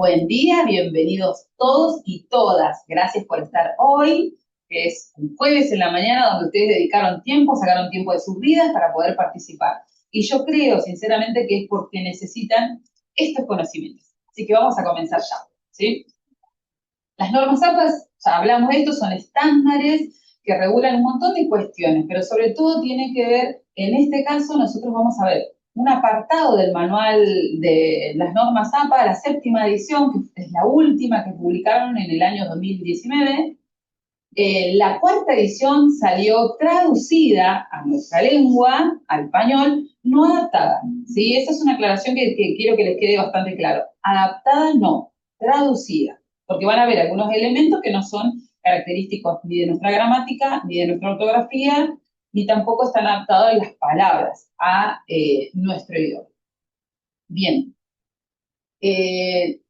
Buen día, bienvenidos todos y todas. Gracias por estar hoy, que es un jueves en la mañana donde ustedes dedicaron tiempo, sacaron tiempo de sus vidas para poder participar. Y yo creo, sinceramente, que es porque necesitan estos conocimientos. Así que vamos a comenzar ya, ¿sí? Las normas APA, ya hablamos de esto, son estándares que regulan un montón de cuestiones, pero sobre todo tiene que ver, en este caso, nosotros vamos a ver un apartado del manual de las normas APA, la séptima edición, que es la última que publicaron en el año 2019. La cuarta edición salió traducida a nuestra lengua, al español, no adaptada. ¿Sí? Esa es una aclaración que quiero que les quede bastante claro. Adaptada no, traducida. Porque van a haber algunos elementos que no son característicos ni de nuestra gramática, ni de nuestra ortografía, ni tampoco están adaptadas las palabras a nuestro idioma. Bien,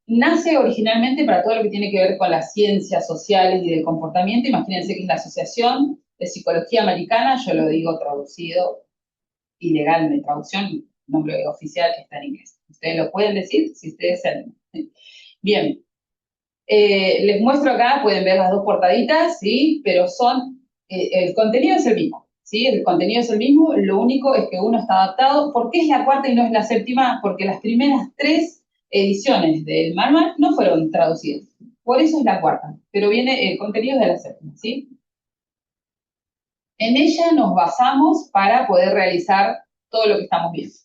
nace originalmente para todo lo que tiene que ver con las ciencias sociales y del comportamiento. Imagínense que es la Asociación de Psicología Americana, yo lo digo traducido ilegal de traducción, nombre oficial está en inglés. Ustedes lo pueden decir si ustedes se animan. Bien, les muestro acá, pueden ver las dos portaditas, ¿sí? Pero el contenido es el mismo, ¿sí? El contenido es el mismo, lo único es que uno está adaptado. ¿Por qué es la cuarta y no es la séptima? Porque las primeras tres ediciones del manual no fueron traducidas. Por eso es la cuarta, pero viene el contenido de la séptima, ¿sí? En ella nos basamos para poder realizar todo lo que estamos viendo.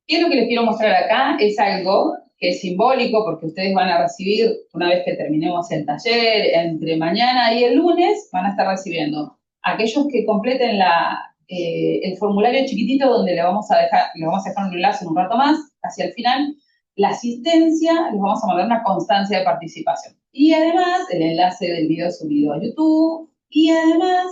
¿Qué es lo que les quiero mostrar acá? Es algo que es simbólico porque ustedes van a recibir, una vez que terminemos el taller, entre mañana y el lunes, van a estar recibiendo aquellos que completen el formulario chiquitito donde le vamos a dejar un enlace en un rato más, hacia el final, la asistencia, les vamos a mandar una constancia de participación. Y además, el enlace del video subido a YouTube, y además,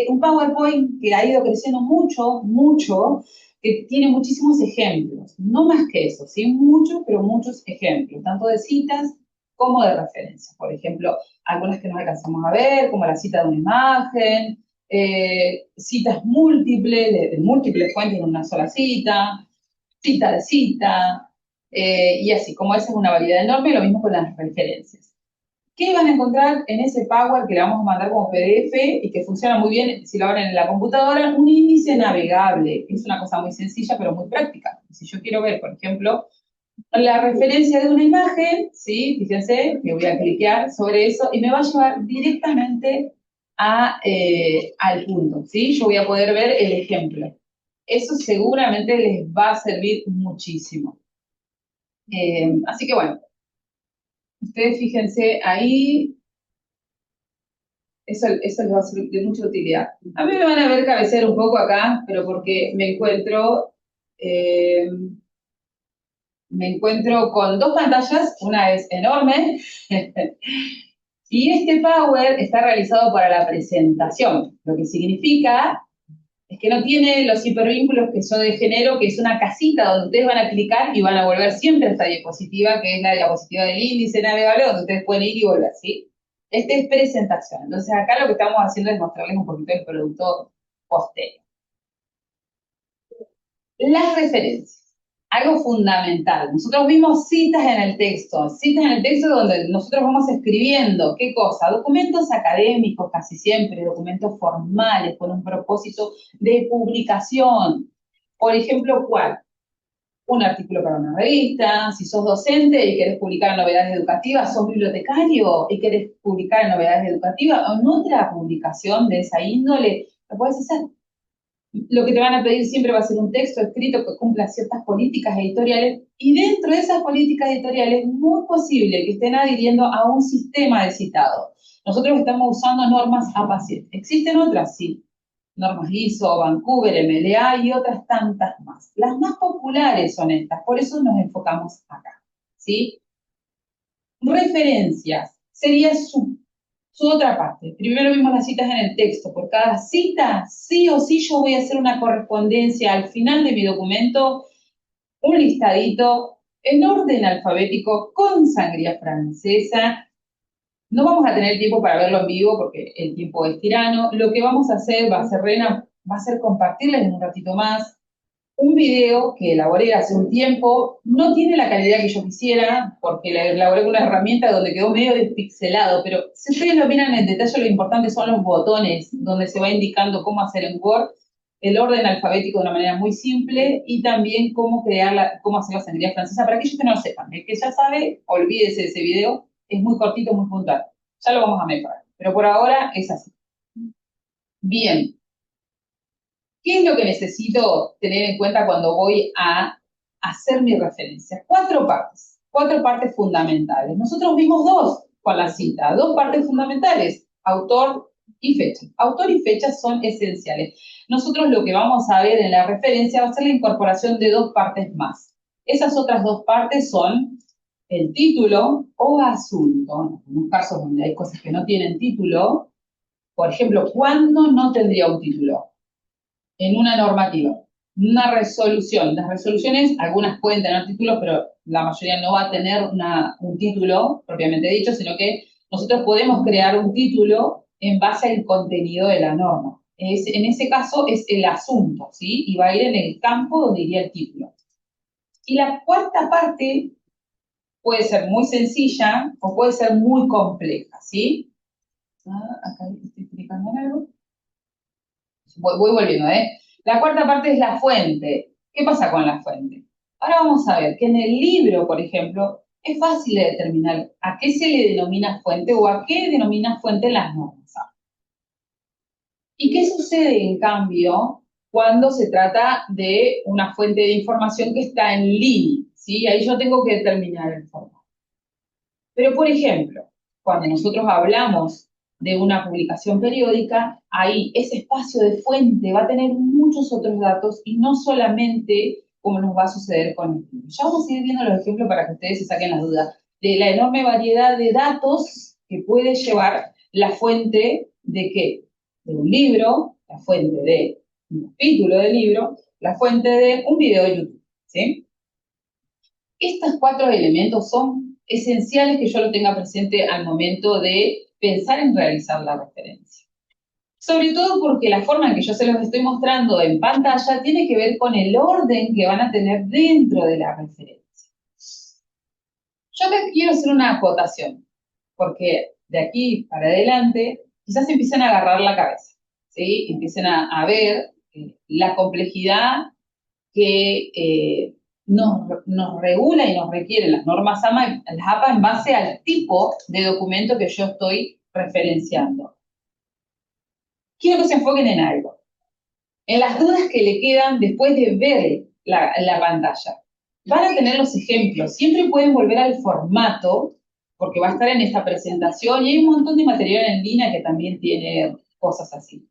un PowerPoint que ha ido creciendo mucho, mucho, que tiene muchísimos ejemplos, no más que eso, sí, muchos, pero muchos ejemplos, tanto de citas como de referencias. Por ejemplo, algunas que no alcanzamos a ver, como la cita de una imagen, citas múltiples, de múltiples fuentes en una sola cita, cita de cita, y así, como esa es una variedad enorme, lo mismo con las referencias. ¿Qué van a encontrar en ese Power que le vamos a mandar como PDF y que funciona muy bien si lo abren en la computadora? Un índice navegable, que es una cosa muy sencilla pero muy práctica. Si yo quiero ver, por ejemplo, la referencia de una imagen, ¿sí? Fíjense que voy a cliquear sobre eso y me va a llevar directamente al punto, ¿sí? Yo voy a poder ver el ejemplo. Eso seguramente les va a servir muchísimo. Así que bueno, ustedes fíjense ahí. Eso les va a ser de mucha utilidad. A mí me van a ver cabecear un poco acá, pero porque eh, me encuentro con dos pantallas, una es enorme, y este Power está realizado para la presentación, lo que significa es que no tiene los hipervínculos que yo genero, que es una casita donde ustedes van a clicar y van a volver siempre a esta diapositiva, que es la diapositiva del índice navegable, donde ustedes pueden ir y volver, ¿sí? Este es presentación. Entonces acá lo que estamos haciendo es mostrarles un poquito el producto posterior. Las referencias. Algo fundamental. Nosotros vimos citas en el texto donde nosotros vamos escribiendo, ¿qué cosa? Documentos académicos casi siempre, documentos formales con un propósito de publicación. Por ejemplo, ¿cuál? Un artículo para una revista, si sos docente y querés publicar novedades educativas, sos bibliotecario y querés publicar novedades educativas, o en otra publicación de esa índole, lo puedes hacer. Lo que te van a pedir siempre va a ser un texto escrito que cumpla ciertas políticas editoriales y dentro de esas políticas editoriales es muy posible que estén adhiriendo a un sistema de citado. Nosotros estamos usando normas APA-7. ¿Existen otras? Sí. Normas ISO, Vancouver, MLA y otras tantas más. Las más populares son estas, por eso nos enfocamos acá. ¿Sí? Referencias. Sería su otra parte. Primero vimos las citas en el texto. Por cada cita, sí o sí, yo voy a hacer una correspondencia al final de mi documento, un listadito en orden alfabético con sangría francesa. No vamos a tener tiempo para verlo en vivo porque el tiempo es tirano. Lo que vamos a hacer va a ser compartirles en un ratito más un video que elaboré hace un tiempo, no tiene la calidad que yo quisiera, porque la elaboré con una herramienta donde quedó medio despixelado, pero si ustedes lo miran en detalle, lo importante son los botones, donde se va indicando cómo hacer en Word, el orden alfabético de una manera muy simple, y también cómo cómo hacer la sangría francesa, para aquellos que no lo sepan. El que ya sabe, olvídese de ese video, es muy cortito, muy puntual. Ya lo vamos a mejorar, pero por ahora es así. Bien, ¿qué es lo que necesito tener en cuenta cuando voy a hacer mi referencia? Cuatro partes fundamentales. Nosotros vimos dos con la cita, dos partes fundamentales, autor y fecha. Autor y fecha son esenciales. Nosotros lo que vamos a ver en la referencia va a ser la incorporación de dos partes más. Esas otras dos partes son el título o asunto. En algunos casos donde hay cosas que no tienen título, por ejemplo, ¿cuándo no tendría un título? En una normativa, una resolución. Las resoluciones, algunas pueden tener títulos, pero la mayoría no va a tener un título propiamente dicho, sino que nosotros podemos crear un título en base al contenido de la norma. En ese caso es el asunto, ¿sí? Y va a ir en el campo donde iría el título. Y la cuarta parte puede ser muy sencilla o puede ser muy compleja, ¿sí? Acá estoy explicando algo. Voy volviendo, ¿eh? La cuarta parte es la fuente. ¿Qué pasa con la fuente? Ahora vamos a ver que en el libro, por ejemplo, es fácil de determinar a qué se le denomina fuente o a qué denomina fuente las normas. ¿Y qué sucede, en cambio, cuando se trata de una fuente de información que está en línea? ¿Sí? Ahí yo tengo que determinar el formato. Pero, por ejemplo, cuando nosotros hablamos de una publicación periódica, ahí ese espacio de fuente va a tener muchos otros datos y no solamente como nos va a suceder con el libro. Ya vamos a ir viendo los ejemplos para que ustedes se saquen las dudas de la enorme variedad de datos que puede llevar la fuente de qué? De un libro, la fuente de un capítulo del libro, la fuente de un video de YouTube, ¿sí? Estos cuatro elementos son esenciales que yo lo tenga presente al momento de pensar en realizar la referencia. Sobre todo porque la forma en que yo se los estoy mostrando en pantalla tiene que ver con el orden que van a tener dentro de la referencia. Yo acá quiero hacer una acotación, porque de aquí para adelante quizás empiecen a agarrar la cabeza, ¿sí? Empiecen a ver la complejidad que nos regula y nos requiere las normas las APA en base al tipo de documento que yo estoy referenciando. Quiero que se enfoquen en algo, en las dudas que le quedan después de ver la pantalla. Van a tener los ejemplos, siempre pueden volver al formato, porque va a estar en esta presentación y hay un montón de material en línea que también tiene cosas así.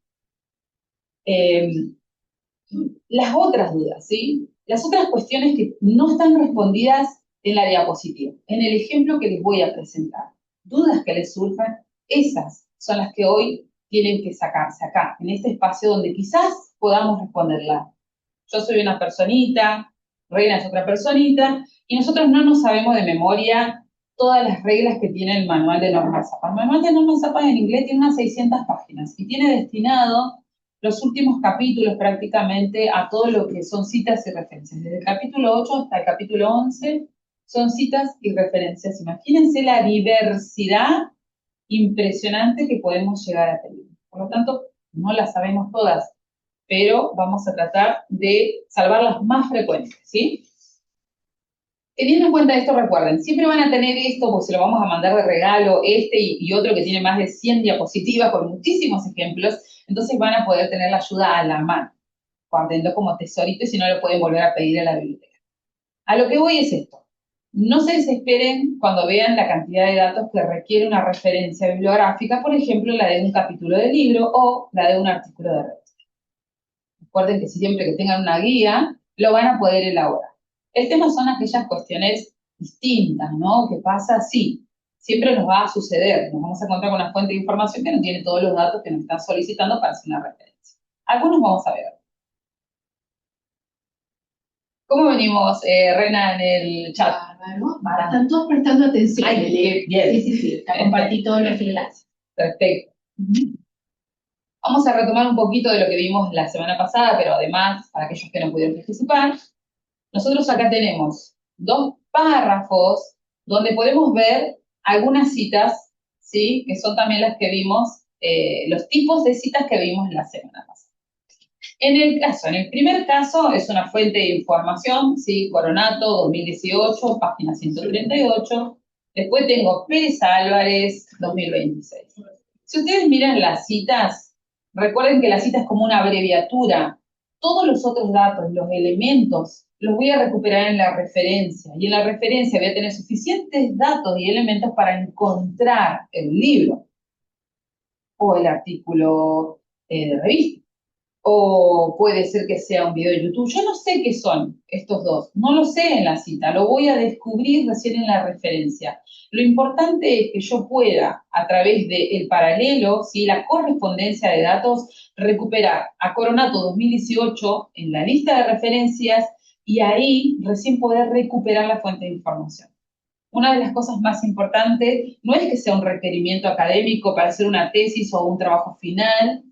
Las otras dudas, ¿sí? Las otras cuestiones que no están respondidas en la diapositiva, en el ejemplo que les voy a presentar. Dudas que les surjan, esas son las que hoy tienen que sacarse acá, en este espacio donde quizás podamos responderla. Yo soy una personita, Reina es otra personita, y nosotros no nos sabemos de memoria todas las reglas que tiene el manual de normas APA. El manual de normas APA en inglés tiene unas 600 páginas y tiene destinado los últimos capítulos prácticamente a todo lo que son citas y referencias. Desde el capítulo 8 hasta el capítulo 11 son citas y referencias. Imagínense la diversidad impresionante que podemos llegar a tener. Por lo tanto, no las sabemos todas, pero vamos a tratar de salvar las más frecuentes, ¿sí? Teniendo en cuenta esto, recuerden, siempre van a tener esto, pues se lo vamos a mandar de regalo, y otro que tiene más de 100 diapositivas con muchísimos ejemplos, entonces van a poder tener la ayuda a la mano, guardenlo como tesorito y si no lo pueden volver a pedir a la biblioteca. A lo que voy es esto. No se desesperen cuando vean la cantidad de datos que requiere una referencia bibliográfica, por ejemplo, la de un capítulo de libro o la de un artículo de revista. Recuerden que siempre que tengan una guía, lo van a poder elaborar. El tema son aquellas cuestiones distintas, ¿no? ¿Qué pasa? Sí, siempre nos va a suceder. Nos vamos a encontrar con una fuente de información que no tiene todos los datos que nos están solicitando para hacer una referencia. Algunos vamos a ver. ¿Cómo venimos, Rena, en el chat? Están todos prestando atención. Ay, bien. Sí. Ya compartí todos los enlaces. Perfecto. Vamos a retomar un poquito de lo que vimos la semana pasada, pero además, para aquellos que no pudieron participar, nosotros acá tenemos dos párrafos donde podemos ver algunas citas, ¿sí? Que son también las que vimos, los tipos de citas que vimos la semana pasada. En el primer caso, es una fuente de información, ¿sí? Coronato, 2018, página 138. Después tengo Pérez Álvarez, 2026. Si ustedes miran las citas, recuerden que la cita es como una abreviatura. Todos los otros datos, los elementos, los voy a recuperar en la referencia. Y en la referencia voy a tener suficientes datos y elementos para encontrar el libro o el artículo de revista. O puede ser que sea un video de YouTube. Yo no sé qué son estos dos, no lo sé en la cita, lo voy a descubrir recién en la referencia. Lo importante es que yo pueda, a través del paralelo, ¿sí? La correspondencia de datos, recuperar a Coronato 2018 en la lista de referencias y ahí recién poder recuperar la fuente de información. Una de las cosas más importantes no es que sea un requerimiento académico para hacer una tesis o un trabajo final,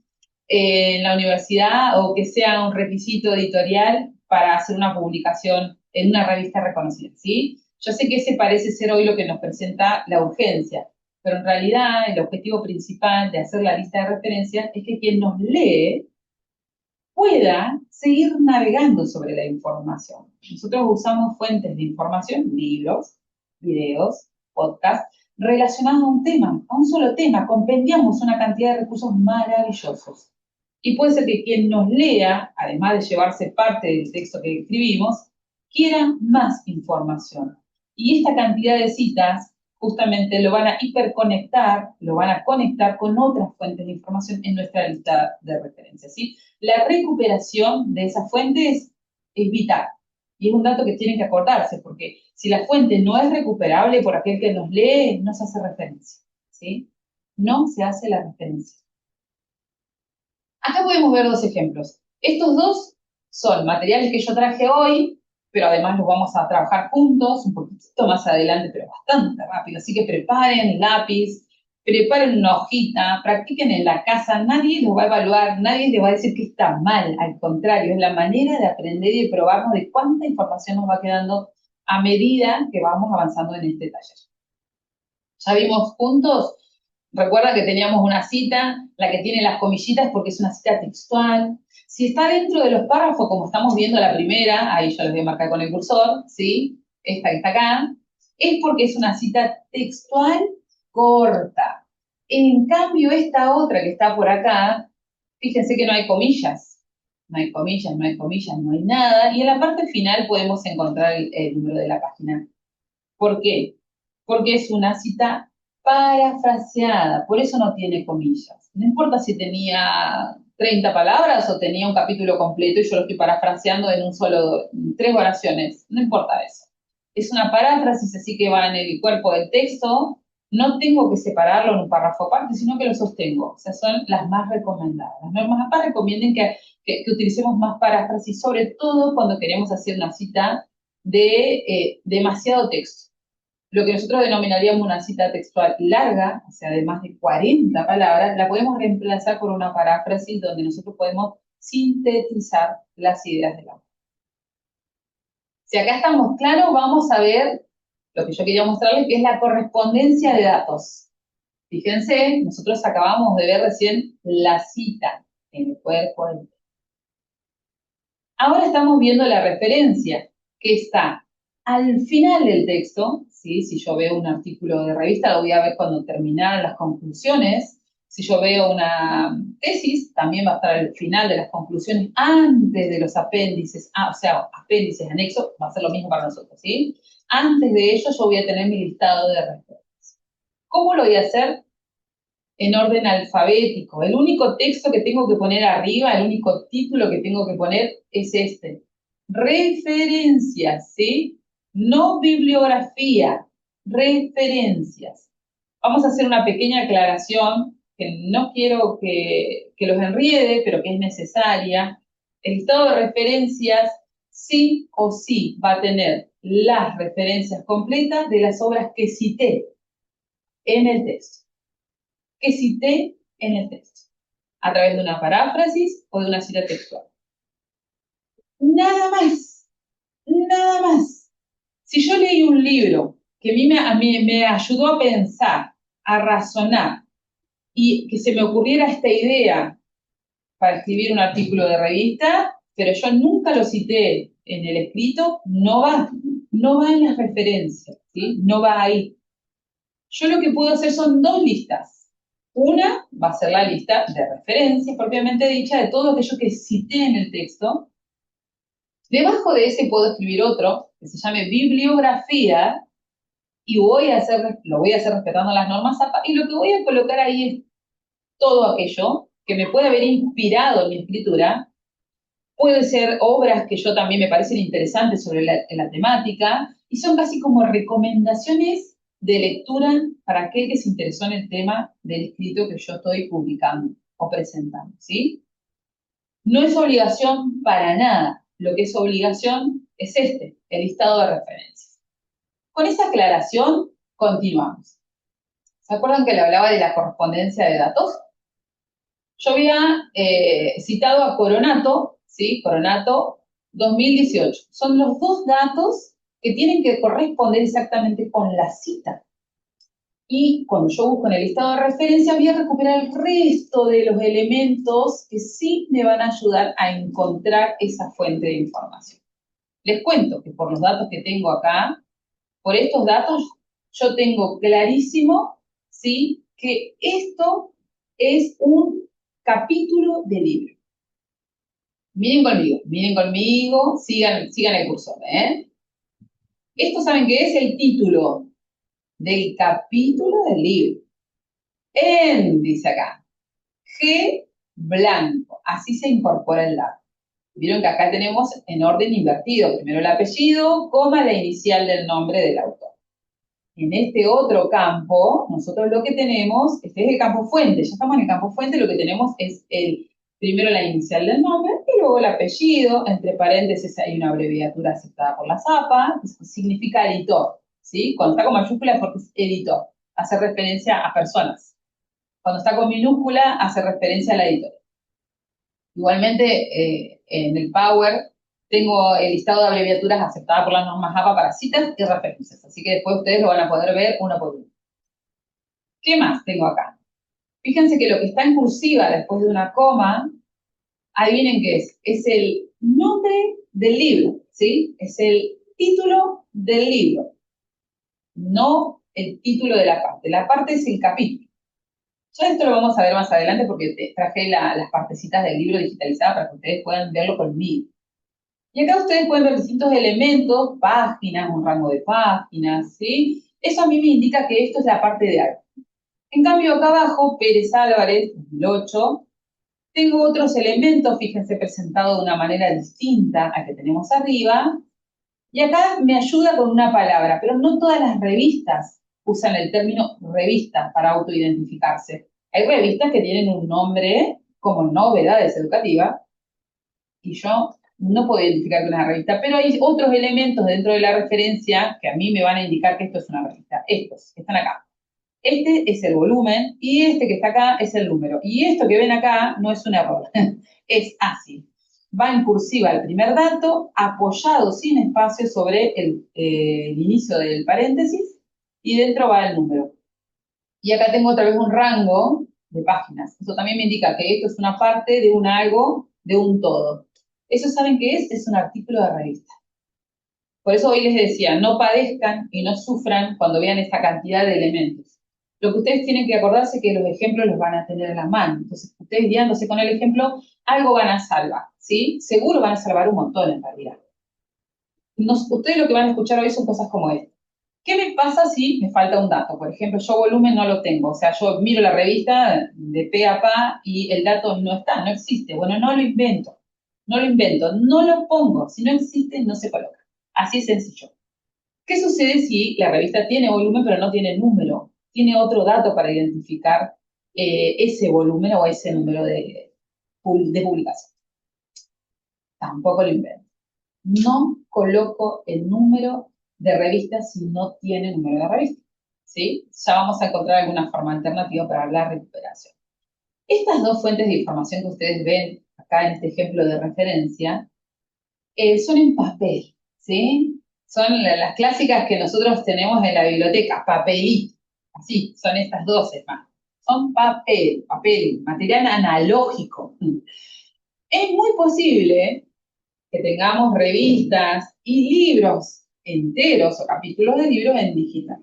en la universidad o que sea un requisito editorial para hacer una publicación en una revista reconocida, ¿sí? Yo sé que ese parece ser hoy lo que nos presenta la urgencia, pero en realidad el objetivo principal de hacer la lista de referencias es que quien nos lee pueda seguir navegando sobre la información. Nosotros usamos fuentes de información, libros, videos, podcasts, relacionados a un tema, a un solo tema. Compendiamos una cantidad de recursos maravillosos. Y puede ser que quien nos lea, además de llevarse parte del texto que escribimos, quiera más información. Y esta cantidad de citas justamente lo van a hiperconectar, lo van a conectar con otras fuentes de información en nuestra lista de referencias, ¿sí? La recuperación de esas fuentes es vital. Y es un dato que tienen que acordarse, porque si la fuente no es recuperable por aquel que nos lee, no se hace referencia, ¿sí? No se hace la referencia. Acá podemos ver dos ejemplos. Estos dos son materiales que yo traje hoy, pero además los vamos a trabajar juntos, un poquito más adelante, pero bastante rápido. Así que preparen lápiz, preparen una hojita, practiquen en la casa. Nadie los va a evaluar, nadie les va a decir que está mal. Al contrario, es la manera de aprender y de probarnos de cuánta información nos va quedando a medida que vamos avanzando en este taller. Ya vimos juntos, recuerda que teníamos una cita, la que tiene las comillitas porque es una cita textual. Si está dentro de los párrafos, como estamos viendo la primera, ahí yo les voy a marcar con el cursor, ¿sí? Esta que está acá, es porque es una cita textual corta. En cambio, esta otra que está por acá, fíjense que no hay comillas. No hay comillas, no hay comillas, no hay nada. Y en la parte final podemos encontrar el número de la página. ¿Por qué? Porque es una cita parafraseada, por eso no tiene comillas. No importa si tenía 30 palabras o tenía un capítulo completo y yo lo estoy parafraseando en un solo, 3 oraciones, no importa eso. Es una paráfrasis, así que va en el cuerpo del texto, no tengo que separarlo en un párrafo aparte, sino que lo sostengo. O sea, son las más recomendadas. Las normas APA recomienden que utilicemos más paráfrasis, sobre todo cuando queremos hacer una cita de demasiado texto. Lo que nosotros denominaríamos una cita textual larga, o sea, de más de 40 palabras, la podemos reemplazar por una paráfrasis donde nosotros podemos sintetizar las ideas del autor. Si acá estamos claros, vamos a ver lo que yo quería mostrarles, que es la correspondencia de datos. Fíjense, nosotros acabamos de ver recién la cita en el cuerpo del texto. Ahora estamos viendo la referencia, que está al final del texto, ¿sí? Si yo veo un artículo de revista, lo voy a ver cuando terminan las conclusiones. Si yo veo una tesis, también va a estar al final de las conclusiones, antes de los apéndices, o sea, apéndices, anexos, va a ser lo mismo para nosotros, ¿sí? Antes de ello, yo voy a tener mi listado de referencias. ¿Cómo lo voy a hacer? En orden alfabético. El único texto que tengo que poner arriba, el único título que tengo que poner es este. Referencias, ¿sí? No bibliografía, referencias. Vamos a hacer una pequeña aclaración que no quiero que los enriede, pero que es necesaria. El listado de referencias sí o sí va a tener las referencias completas de las obras que cité en el texto. Que cité en el texto. a través de una paráfrasis o de una cita textual. Nada más, nada más. Si yo leí un libro que a mí me ayudó a pensar, a razonar, y que se me ocurriera esta idea para escribir un artículo de revista, pero yo nunca lo cité en el escrito, no va en las referencias, ¿sí? No va ahí. Yo lo que puedo hacer son dos listas. Una va a ser la lista de referencias, propiamente dicha, de todo aquello que cité en el texto. Debajo de ese puedo escribir otro, que se llame bibliografía, y lo voy a hacer respetando las normas APA, y lo que voy a colocar ahí es todo aquello que me puede haber inspirado en mi escritura. Puede ser obras que yo también me parecen interesantes sobre la temática, y son casi como recomendaciones de lectura para aquel que se interesó en el tema del escrito que yo estoy publicando o presentando, ¿sí? No es obligación para nada. Lo que es obligación es el listado de referencias. Con esa aclaración, continuamos. ¿Se acuerdan que le hablaba de la correspondencia de datos? Yo había citado a Coronato, ¿sí? Coronato 2018. Son los dos datos que tienen que corresponder exactamente con la cita. Y cuando yo busco en el listado de referencia, voy a recuperar el resto de los elementos que sí me van a ayudar a encontrar esa fuente de información. Les cuento que por los datos que tengo acá, por estos datos, yo tengo clarísimo, ¿sí?, que esto es un capítulo de libro. Miren conmigo, sigan el cursor, ¿eh? Esto, ¿saben qué es? El título del capítulo del libro. Dice acá, G blanco, así se incorpora el dato. Vieron que acá tenemos en orden invertido, primero el apellido, coma la inicial del nombre del autor. En este otro campo, nosotros lo que tenemos, este es el campo fuente, ya estamos en el campo fuente, lo que tenemos es primero la inicial del nombre y luego el apellido, entre paréntesis hay una abreviatura aceptada por la APA, que significa editor, ¿sí? Cuando está con mayúscula es porque es editor, hace referencia a personas. Cuando está con minúscula hace referencia a la editora. Igualmente, en el Power tengo el listado de abreviaturas aceptadas por las normas APA para citas y referencias, así que después ustedes lo van a poder ver uno por uno. ¿Qué más tengo acá? Fíjense que lo que está en cursiva después de una coma, adivinen qué es. Es el nombre del libro, ¿sí? Es el título del libro, no el título de la parte. La parte es el capítulo. Ya esto lo vamos a ver más adelante porque traje las partecitas del libro digitalizadas para que ustedes puedan verlo conmigo. Y acá ustedes pueden ver distintos elementos, páginas, un rango de páginas, ¿sí? Eso a mí me indica que esto es la parte de arte. En cambio, acá abajo, Pérez Álvarez, 2008, tengo otros elementos, fíjense, presentados de una manera distinta a que tenemos arriba. Y acá me ayuda con una palabra, pero no todas las revistas usan el término revista para autoidentificarse. Hay revistas que tienen un nombre como Novedades Educativas, y yo no puedo identificar que es una revista, pero hay otros elementos dentro de la referencia que a mí me van a indicar que esto es una revista. Estos, que están acá. Este es el volumen y este que está acá es el número. Y esto que ven acá no es un error, es así. Va en cursiva el primer dato, apoyado sin espacio sobre el inicio del paréntesis, y dentro va el número. Y acá tengo otra vez un rango de páginas. Eso también me indica que esto es una parte de un algo, de un todo. ¿Eso saben qué es? Es un artículo de revista. Por eso hoy les decía, no padezcan y no sufran cuando vean esta cantidad de elementos. Lo que ustedes tienen que acordarse es que los ejemplos los van a tener en la mano. Entonces, ustedes guiándose con el ejemplo, algo van a salvar, ¿sí? Seguro van a salvar un montón en realidad. Ustedes lo que van a escuchar hoy son cosas como esta. ¿Qué me pasa si me falta un dato? Por ejemplo, yo volumen no lo tengo. O sea, yo miro la revista de pe a pa y el dato no está, no existe. Bueno, no lo invento. No lo invento, no lo pongo. Si no existe, no se coloca. Así es sencillo. ¿Qué sucede si la revista tiene volumen pero no tiene número? Tiene otro dato para identificar ese volumen o ese número de publicación. Tampoco lo invento. No coloco el número de revista si no tiene número de revista, ¿sí? Ya vamos a encontrar alguna forma alternativa para la recuperación. Estas dos fuentes de información que ustedes ven acá en este ejemplo de referencia, son en papel, ¿sí? Son las clásicas que nosotros tenemos en la biblioteca, papelito. Así, son estas dos, hermanos. Son papel, material analógico. Es muy posible que tengamos revistas y libros enteros o capítulos de libros en digital.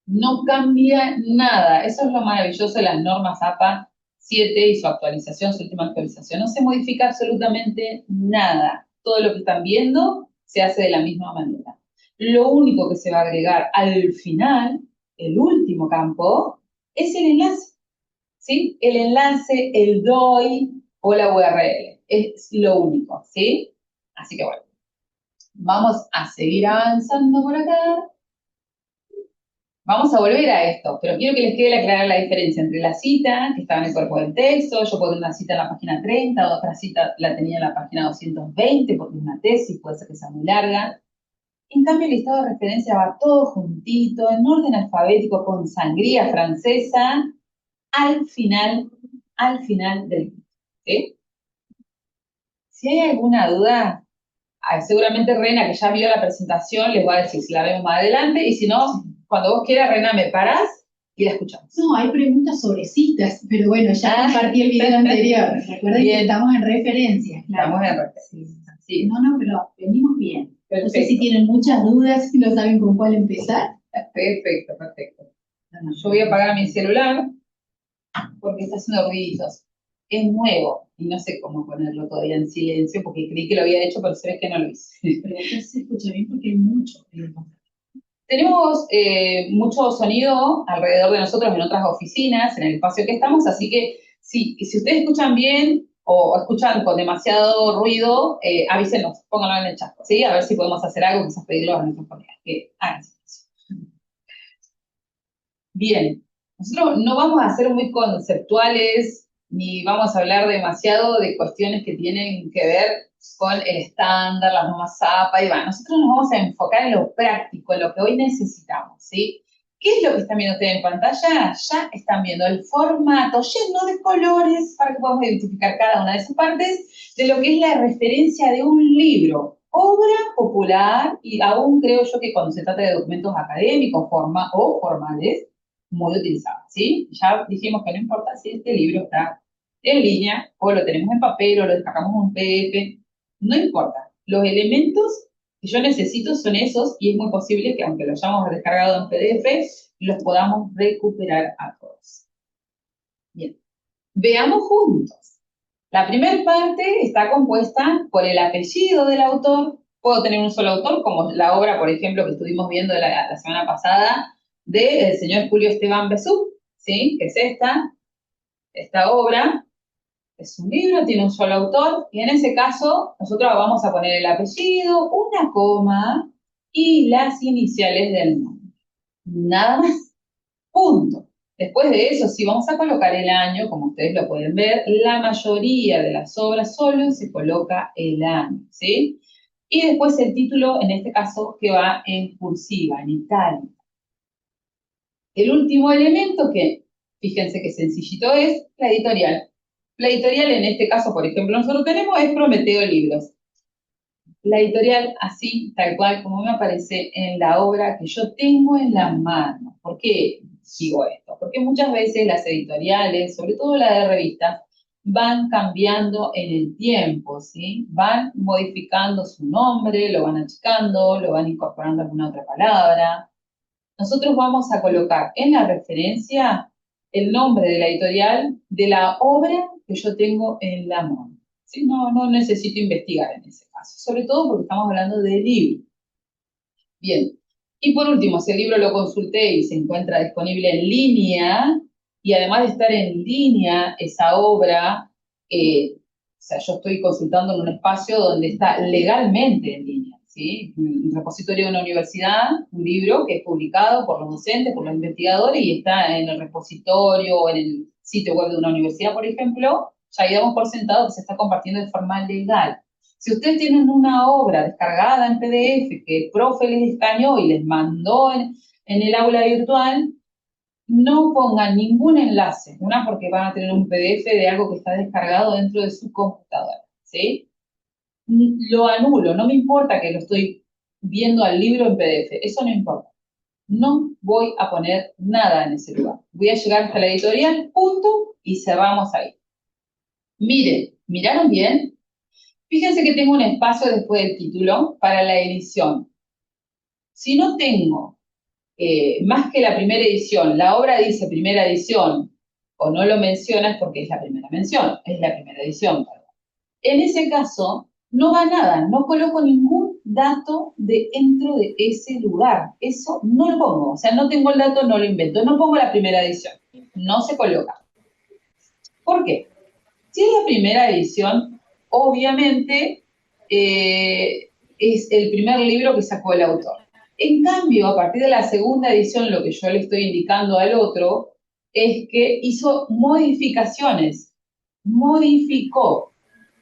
No cambia nada. Eso es lo maravilloso de las normas APA 7 y su actualización, su última actualización. No se modifica absolutamente nada. Todo lo que están viendo se hace de la misma manera. Lo único que se va a agregar al final, el último campo, es el enlace. ¿Sí? El enlace, el DOI o la URL. Es lo único, ¿sí? Así que bueno, vamos a seguir avanzando por acá. Vamos a volver a esto, pero quiero que les quede clara la diferencia entre la cita, que estaba en el cuerpo del texto, yo puedo tener una cita en la página 30, otra cita la tenía en la página 220, porque es una tesis, puede ser que sea muy larga. En cambio, el listado de referencia va todo juntito, en orden alfabético, con sangría francesa, al final del libro. ¿Sí? Si hay alguna duda, seguramente Rena, que ya vio la presentación, les va a decir si la vemos más adelante, y si no, cuando vos quieras, Rena, me parás y la escuchamos. No, hay preguntas sobre citas, pero bueno, ya compartí el video anterior. Recuerden que estamos en referencias. Claro. Estamos en referencias. Sí. No, pero venimos bien. Perfecto. No sé si tienen muchas dudas, si no saben con cuál empezar. Perfecto. Yo voy a apagar mi celular porque está haciendo ruiditos. Es nuevo y no sé cómo ponerlo todavía en silencio porque creí que lo había hecho, pero se ve que no lo hice. Pero acá se escucha bien porque hay mucho. Tenemos mucho sonido alrededor de nosotros en otras oficinas, en el espacio que estamos, así que si ustedes escuchan bien o escuchan con demasiado ruido, avísenos, pónganlo en el chat, ¿sí? A ver si podemos hacer algo, quizás pedirlo a nuestros colegas que hagan silencio. Bien, nosotros no vamos a ser muy conceptuales ni vamos a hablar demasiado de cuestiones que tienen que ver con el estándar, las normas APA y demás. Nosotros nos vamos a enfocar en lo práctico, en lo que hoy necesitamos, ¿sí? ¿Qué es lo que están viendo ustedes en pantalla? Ya están viendo el formato lleno de colores para que podamos identificar cada una de sus partes de lo que es la referencia de un libro, obra popular, y aún creo yo que cuando se trata de documentos académicos o formales, muy utilizada, ¿sí? Ya dijimos que no importa si este libro está en línea o lo tenemos en papel o lo descargamos en un PDF, no importa. Los elementos que yo necesito son esos y es muy posible que aunque lo hayamos descargado en PDF, los podamos recuperar a todos. Bien, veamos juntos. La primera parte está compuesta por el apellido del autor. Puedo tener un solo autor, como la obra, por ejemplo, que estuvimos viendo la semana pasada, del señor Julio Esteban Besú, ¿sí? Que es esta obra. Es un libro, tiene un solo autor, y en ese caso nosotros vamos a poner el apellido, una coma y las iniciales del nombre. Nada más. Punto. Después de eso, si vamos a colocar el año, como ustedes lo pueden ver, la mayoría de las obras solo se coloca el año, ¿sí? Y después el título, en este caso, que va en cursiva, en itálica. El último elemento que, fíjense qué sencillito es, la editorial. La editorial, en este caso, por ejemplo, nosotros tenemos es Prometeo Libros. La editorial, así, tal cual, como me aparece en la obra que yo tengo en la mano. ¿Por qué digo esto? Porque muchas veces las editoriales, sobre todo la de revistas, van cambiando en el tiempo, ¿sí? Van modificando su nombre, lo van achicando, lo van incorporando alguna otra palabra. Nosotros vamos a colocar en la referencia el nombre de la editorial de la obra que yo tengo en la mano. ¿Sí? No necesito investigar en ese caso, sobre todo porque estamos hablando de libro. Bien, y por último, si el libro lo consulté y se encuentra disponible en línea, y además de estar en línea, esa obra, o sea, yo estoy consultando en un espacio donde está legalmente en línea, ¿sí? Un repositorio de una universidad, un libro que es publicado por los docentes, por los investigadores, y está en el repositorio o en el sitio web de una universidad, por ejemplo, ya ahí damos por sentado que se está compartiendo de forma legal. Si ustedes tienen una obra descargada en PDF que el profe les escaneó y les mandó en el aula virtual, no pongan ningún enlace. Una, porque van a tener un PDF de algo que está descargado dentro de su computadora, ¿sí? Lo anulo, no me importa que lo estoy viendo al libro en PDF, eso no importa. No voy a poner nada en ese lugar. Voy a llegar hasta la editorial, punto, y cerramos ahí. Miren, ¿miraron bien? Fíjense que tengo un espacio después del título para la edición. Si no tengo más que la primera edición, la obra dice primera edición, o no lo menciona es porque es la primera mención, es la primera edición. En ese caso, no va nada, no coloco ningún dato dentro de ese lugar. Eso no lo pongo, o sea, no tengo el dato, no lo invento, no pongo la primera edición, no se coloca. ¿Por qué? Si es la primera edición, obviamente es el primer libro que sacó el autor. En cambio, a partir de la segunda edición, lo que yo le estoy indicando al otro es que hizo modificaciones, modificó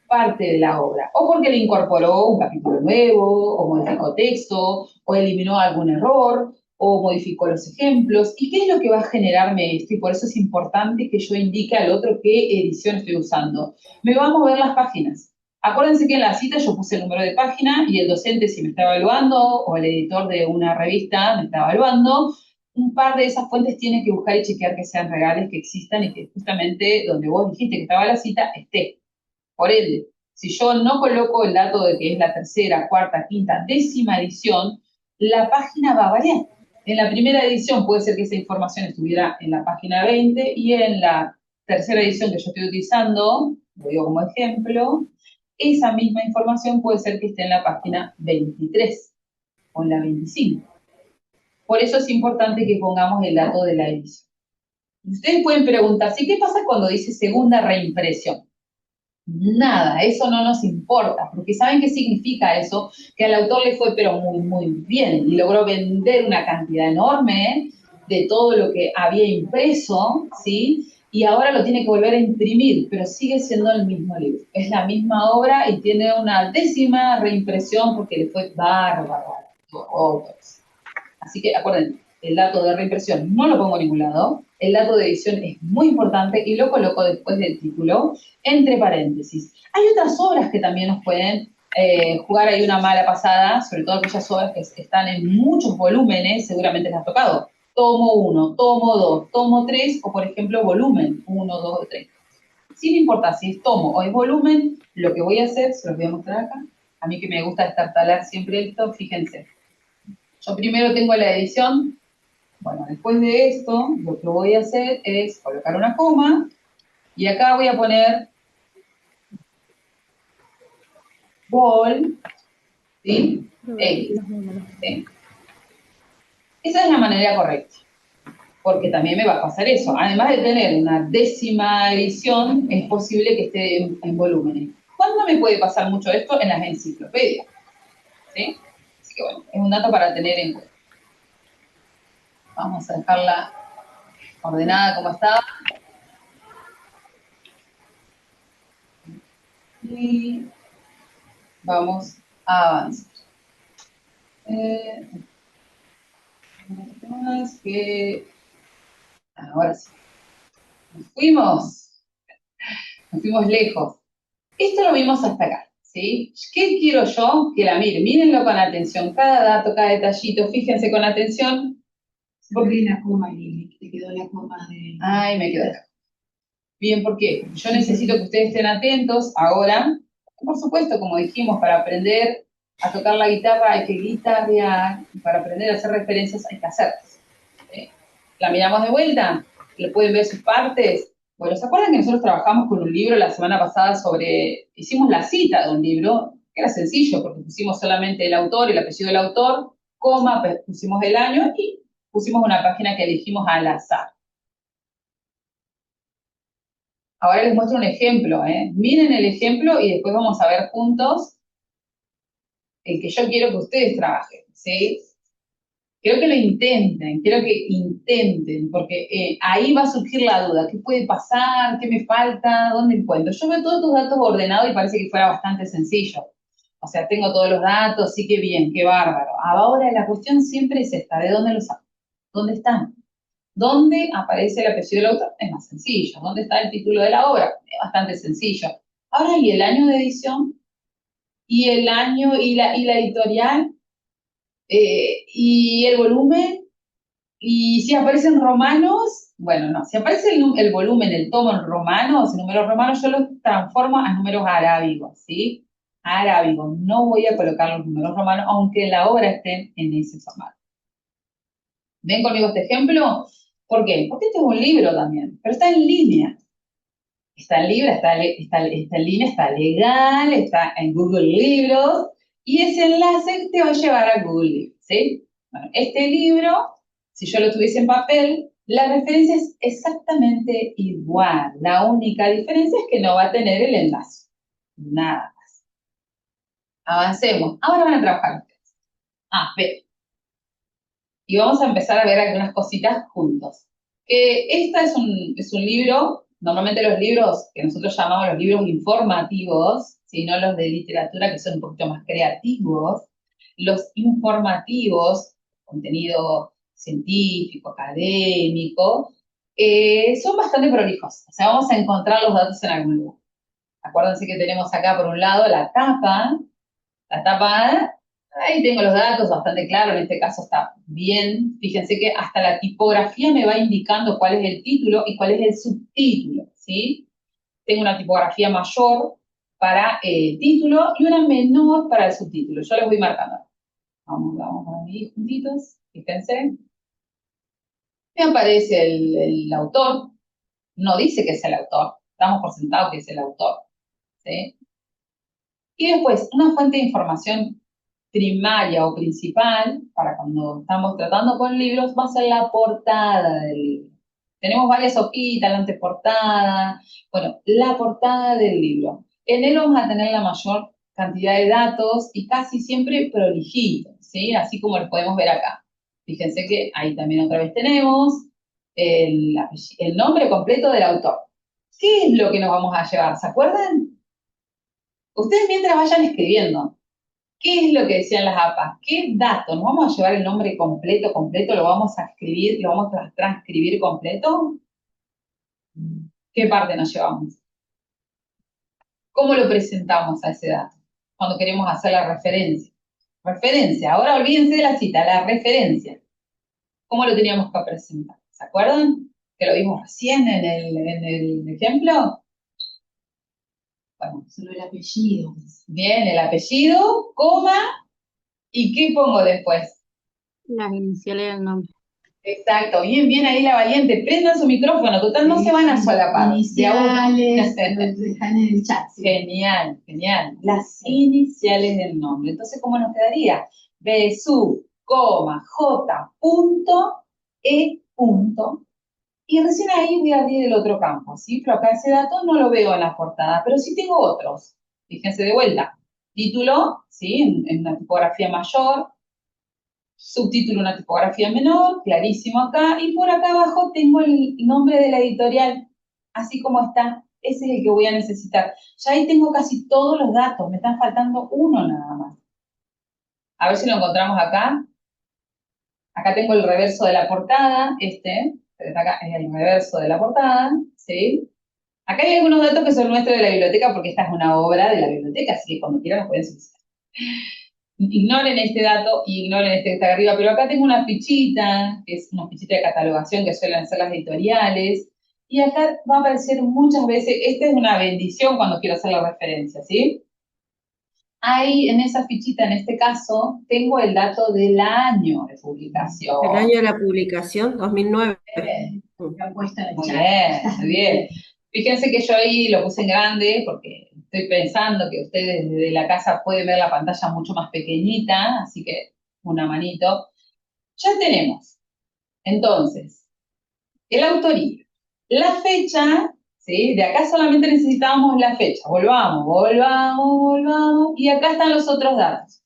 parte de la obra, o porque le incorporó un capítulo nuevo, o modificó texto, o eliminó algún error, o modificó los ejemplos. ¿Y qué es lo que va a generarme esto? Y por eso es importante que yo indique al otro qué edición estoy usando. Me va a mover las páginas. Acuérdense que en la cita yo puse el número de página y el docente, si me está evaluando, o el editor de una revista me está evaluando, un par de esas fuentes tiene que buscar y chequear que sean reales, que existan y que justamente donde vos dijiste que estaba la cita esté. Por ende, si yo no coloco el dato de que es la tercera, cuarta, quinta, décima edición, la página va a variar. En la primera edición puede ser que esa información estuviera en la página 20 y en la tercera edición que yo estoy utilizando, lo digo como ejemplo, esa misma información puede ser que esté en la página 23 o en la 25. Por eso es importante que pongamos el dato de la edición. Ustedes pueden preguntarse, ¿qué pasa cuando dice segunda reimpresión? Nada, eso no nos importa, porque ¿saben qué significa eso? Que al autor le fue pero muy, muy bien y logró vender una cantidad enorme de todo lo que había impreso, ¿sí? Y ahora lo tiene que volver a imprimir, pero sigue siendo el mismo libro. Es la misma obra y tiene una décima reimpresión porque le fue bárbaro a otros. Así que acuérdense, el dato de reimpresión no lo pongo en ningún lado, el dato de edición es muy importante y lo coloco después del título, entre paréntesis. Hay otras obras que también nos pueden jugar ahí una mala pasada, sobre todo aquellas obras que están en muchos volúmenes, seguramente les ha tocado. Tomo 1, tomo 2, tomo 3, o por ejemplo volumen 1, 2 o 3. Sin importar si es tomo o es volumen, lo que voy a hacer, se los voy a mostrar acá, a mí que me gusta destartalar siempre esto, fíjense. Yo primero tengo la edición. Bueno, después de esto, lo que voy a hacer es colocar una coma y acá voy a poner vol, ¿sí? X. ¿Sí? Esa es la manera correcta, porque también me va a pasar eso. Además de tener una décima edición, es posible que esté en volúmenes. ¿Cuándo me puede pasar mucho esto? En las enciclopedias. ¿Sí? Así que bueno, es un dato para tener en cuenta. Vamos a dejarla ordenada como estaba. Y vamos a avanzar. Ahora sí. Nos fuimos lejos. Esto lo vimos hasta acá, ¿sí? ¿Qué quiero yo? Que la miren, mírenlo con atención, cada dato, cada detallito, fíjense con atención. Porque la coma, y te quedó la coma de... Ay, me quedó acá. Bien, ¿por qué? Porque yo necesito que ustedes estén atentos ahora. Por supuesto, como dijimos, para aprender a tocar la guitarra hay que guitarrear, y para aprender a hacer referencias hay que hacerlas. ¿Sí? La miramos de vuelta, le pueden ver sus partes. Bueno, ¿se acuerdan que nosotros trabajamos con un libro la semana pasada hicimos la cita de un libro, que era sencillo, porque pusimos solamente el autor, el apellido del autor, coma, pusimos el año y pusimos una página que elegimos al azar. Ahora les muestro un ejemplo, ¿eh? Miren el ejemplo y después vamos a ver juntos el que yo quiero que ustedes trabajen, ¿sí? Quiero que intenten, porque ahí va a surgir la duda. ¿Qué puede pasar? ¿Qué me falta? ¿Dónde encuentro? Yo veo todos tus datos ordenados y parece que fuera bastante sencillo. O sea, tengo todos los datos, sí que bien, qué bárbaro. Ahora la cuestión siempre es esta, ¿de dónde los saco? ¿Dónde están? ¿Dónde aparece el apellido del autor? Es más sencillo. ¿Dónde está el título de la obra? Es bastante sencillo. Ahora, ¿y el año de edición? ¿Y el año y la editorial? ¿Y el volumen? ¿Y si aparecen romanos? Bueno, no. Si aparece el volumen, el tomo en romanos, en números romanos, yo los transformo a números arábigos, ¿sí? Arábigos. No voy a colocar los números romanos, aunque la obra esté en ese formato. ¿Ven conmigo este ejemplo? ¿Por qué? Porque este es un libro también, pero está en línea. Está en libro, está en línea, está legal, está en Google Libros, y ese enlace te va a llevar a Google Libros, ¿sí? Bueno, este libro, si yo lo tuviese en papel, la referencia es exactamente igual. La única diferencia es que no va a tener el enlace. Nada más. Avancemos. Ahora van a trabajar ustedes. Ve. Y vamos a empezar a ver algunas cositas juntos. Esta es un libro, normalmente los libros que nosotros llamamos los libros informativos, ¿sí? No los de literatura que son un poquito más creativos, los informativos, contenido científico, académico, son bastante prolijos. O sea, vamos a encontrar los datos en algún lugar. Acuérdense que tenemos acá por un lado la tapa, ahí tengo los datos bastante claros, en este caso está bien. Fíjense que hasta la tipografía me va indicando cuál es el título y cuál es el subtítulo, ¿sí? Tengo una tipografía mayor para el título y una menor para el subtítulo. Yo les voy marcando. Vamos ahí juntitos, fíjense. Me aparece el autor, no dice que es el autor, damos por sentado que es el autor, ¿sí? Y después, una fuente de información primaria o principal, para cuando estamos tratando con libros, va a ser la portada del libro. Tenemos varias hojitas, la anteportada, bueno, la portada del libro. En él vamos a tener la mayor cantidad de datos y casi siempre prolijitos, ¿sí? Así como lo podemos ver acá. Fíjense que ahí también otra vez tenemos el nombre completo del autor. ¿Qué es lo que nos vamos a llevar? ¿Se acuerdan? Ustedes mientras vayan escribiendo, ¿qué es lo que decían las APA? ¿Qué datos? ¿Nos vamos a llevar el nombre completo? ¿Lo vamos a escribir? ¿Lo vamos a transcribir completo? ¿Qué parte nos llevamos? ¿Cómo lo presentamos a ese dato? Cuando queremos hacer la referencia. Referencia, ahora olvídense de la cita, la referencia. ¿Cómo lo teníamos que presentar? ¿Se acuerdan? Que lo vimos recién en el ejemplo. Bueno, solo el apellido. Bien, el apellido, coma, ¿y qué pongo después? Las iniciales del nombre. Exacto, bien ahí la valiente. Prendan su micrófono, total no se van a solapar. Iniciales, están en el chat. Sí. Genial. Las iniciales del nombre. Entonces, ¿cómo nos quedaría? B, sub, coma, J, punto, E, punto. Y recién ahí voy a abrir el otro campo, ¿sí? Pero acá ese dato no lo veo en la portada, pero sí tengo otros. Fíjense de vuelta. Título, ¿sí? En una tipografía mayor. Subtítulo, una tipografía menor, clarísimo acá. Y por acá abajo tengo el nombre de la editorial, así como está. Ese es el que voy a necesitar. Ya ahí tengo casi todos los datos, me están faltando uno nada más. A ver si lo encontramos acá. Acá tengo el reverso de la portada, acá es el reverso de la portada, ¿sí? Acá hay algunos datos que son nuestros de la biblioteca, porque esta es una obra de la biblioteca, así que cuando quieran los pueden solicitar. Ignoren este dato y ignoren este que está arriba, pero acá tengo una fichita, que es una fichita de catalogación que suelen hacer las editoriales, y acá va a aparecer muchas veces, esta es una bendición cuando quiero hacer la referencia, ¿sí? Ahí, en esa fichita, en este caso, tengo el dato del año de publicación. El año de la publicación, 2009. Muy bien. Fíjense que yo ahí lo puse en grande porque estoy pensando que ustedes desde la casa pueden ver la pantalla mucho más pequeñita, así que una manito. Ya tenemos, entonces, el autoría, la fecha, ¿sí? De acá solamente necesitábamos la fecha. Volvamos, y acá están los otros datos.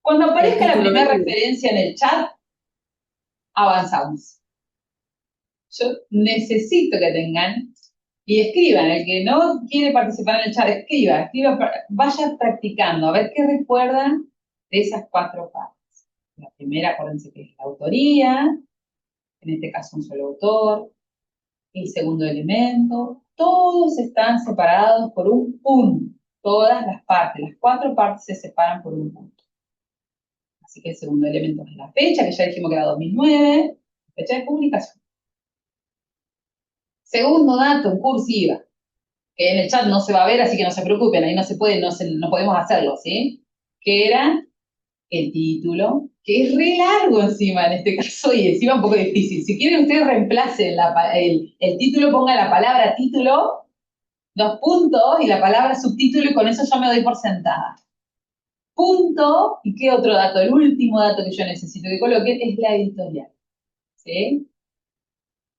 Cuando aparezca la primera referencia en el chat, avanzamos. Yo necesito que tengan y escriban. El que no quiere participar en el chat, escriba, vaya practicando, a ver qué recuerdan de esas cuatro partes. La primera, acuérdense que es la autoría. en este caso un solo autor, el segundo elemento, todos están separados por un punto, todas las partes, las 4 partes se separan por un punto. Así que el segundo elemento es la fecha, que ya dijimos que era 2009, fecha de publicación. Segundo dato en cursiva, que en el chat no se va a ver, así que no se preocupen, ahí no se puede, no podemos hacerlo, ¿sí? Que era el título, que es re largo encima en este caso y encima un poco difícil. Si quieren ustedes reemplacen el título, pongan la palabra título, 2 puntos y la palabra subtítulo y con eso yo me doy por sentada. Punto, ¿y qué otro dato? El último dato que yo necesito que coloquen es la editorial, ¿sí?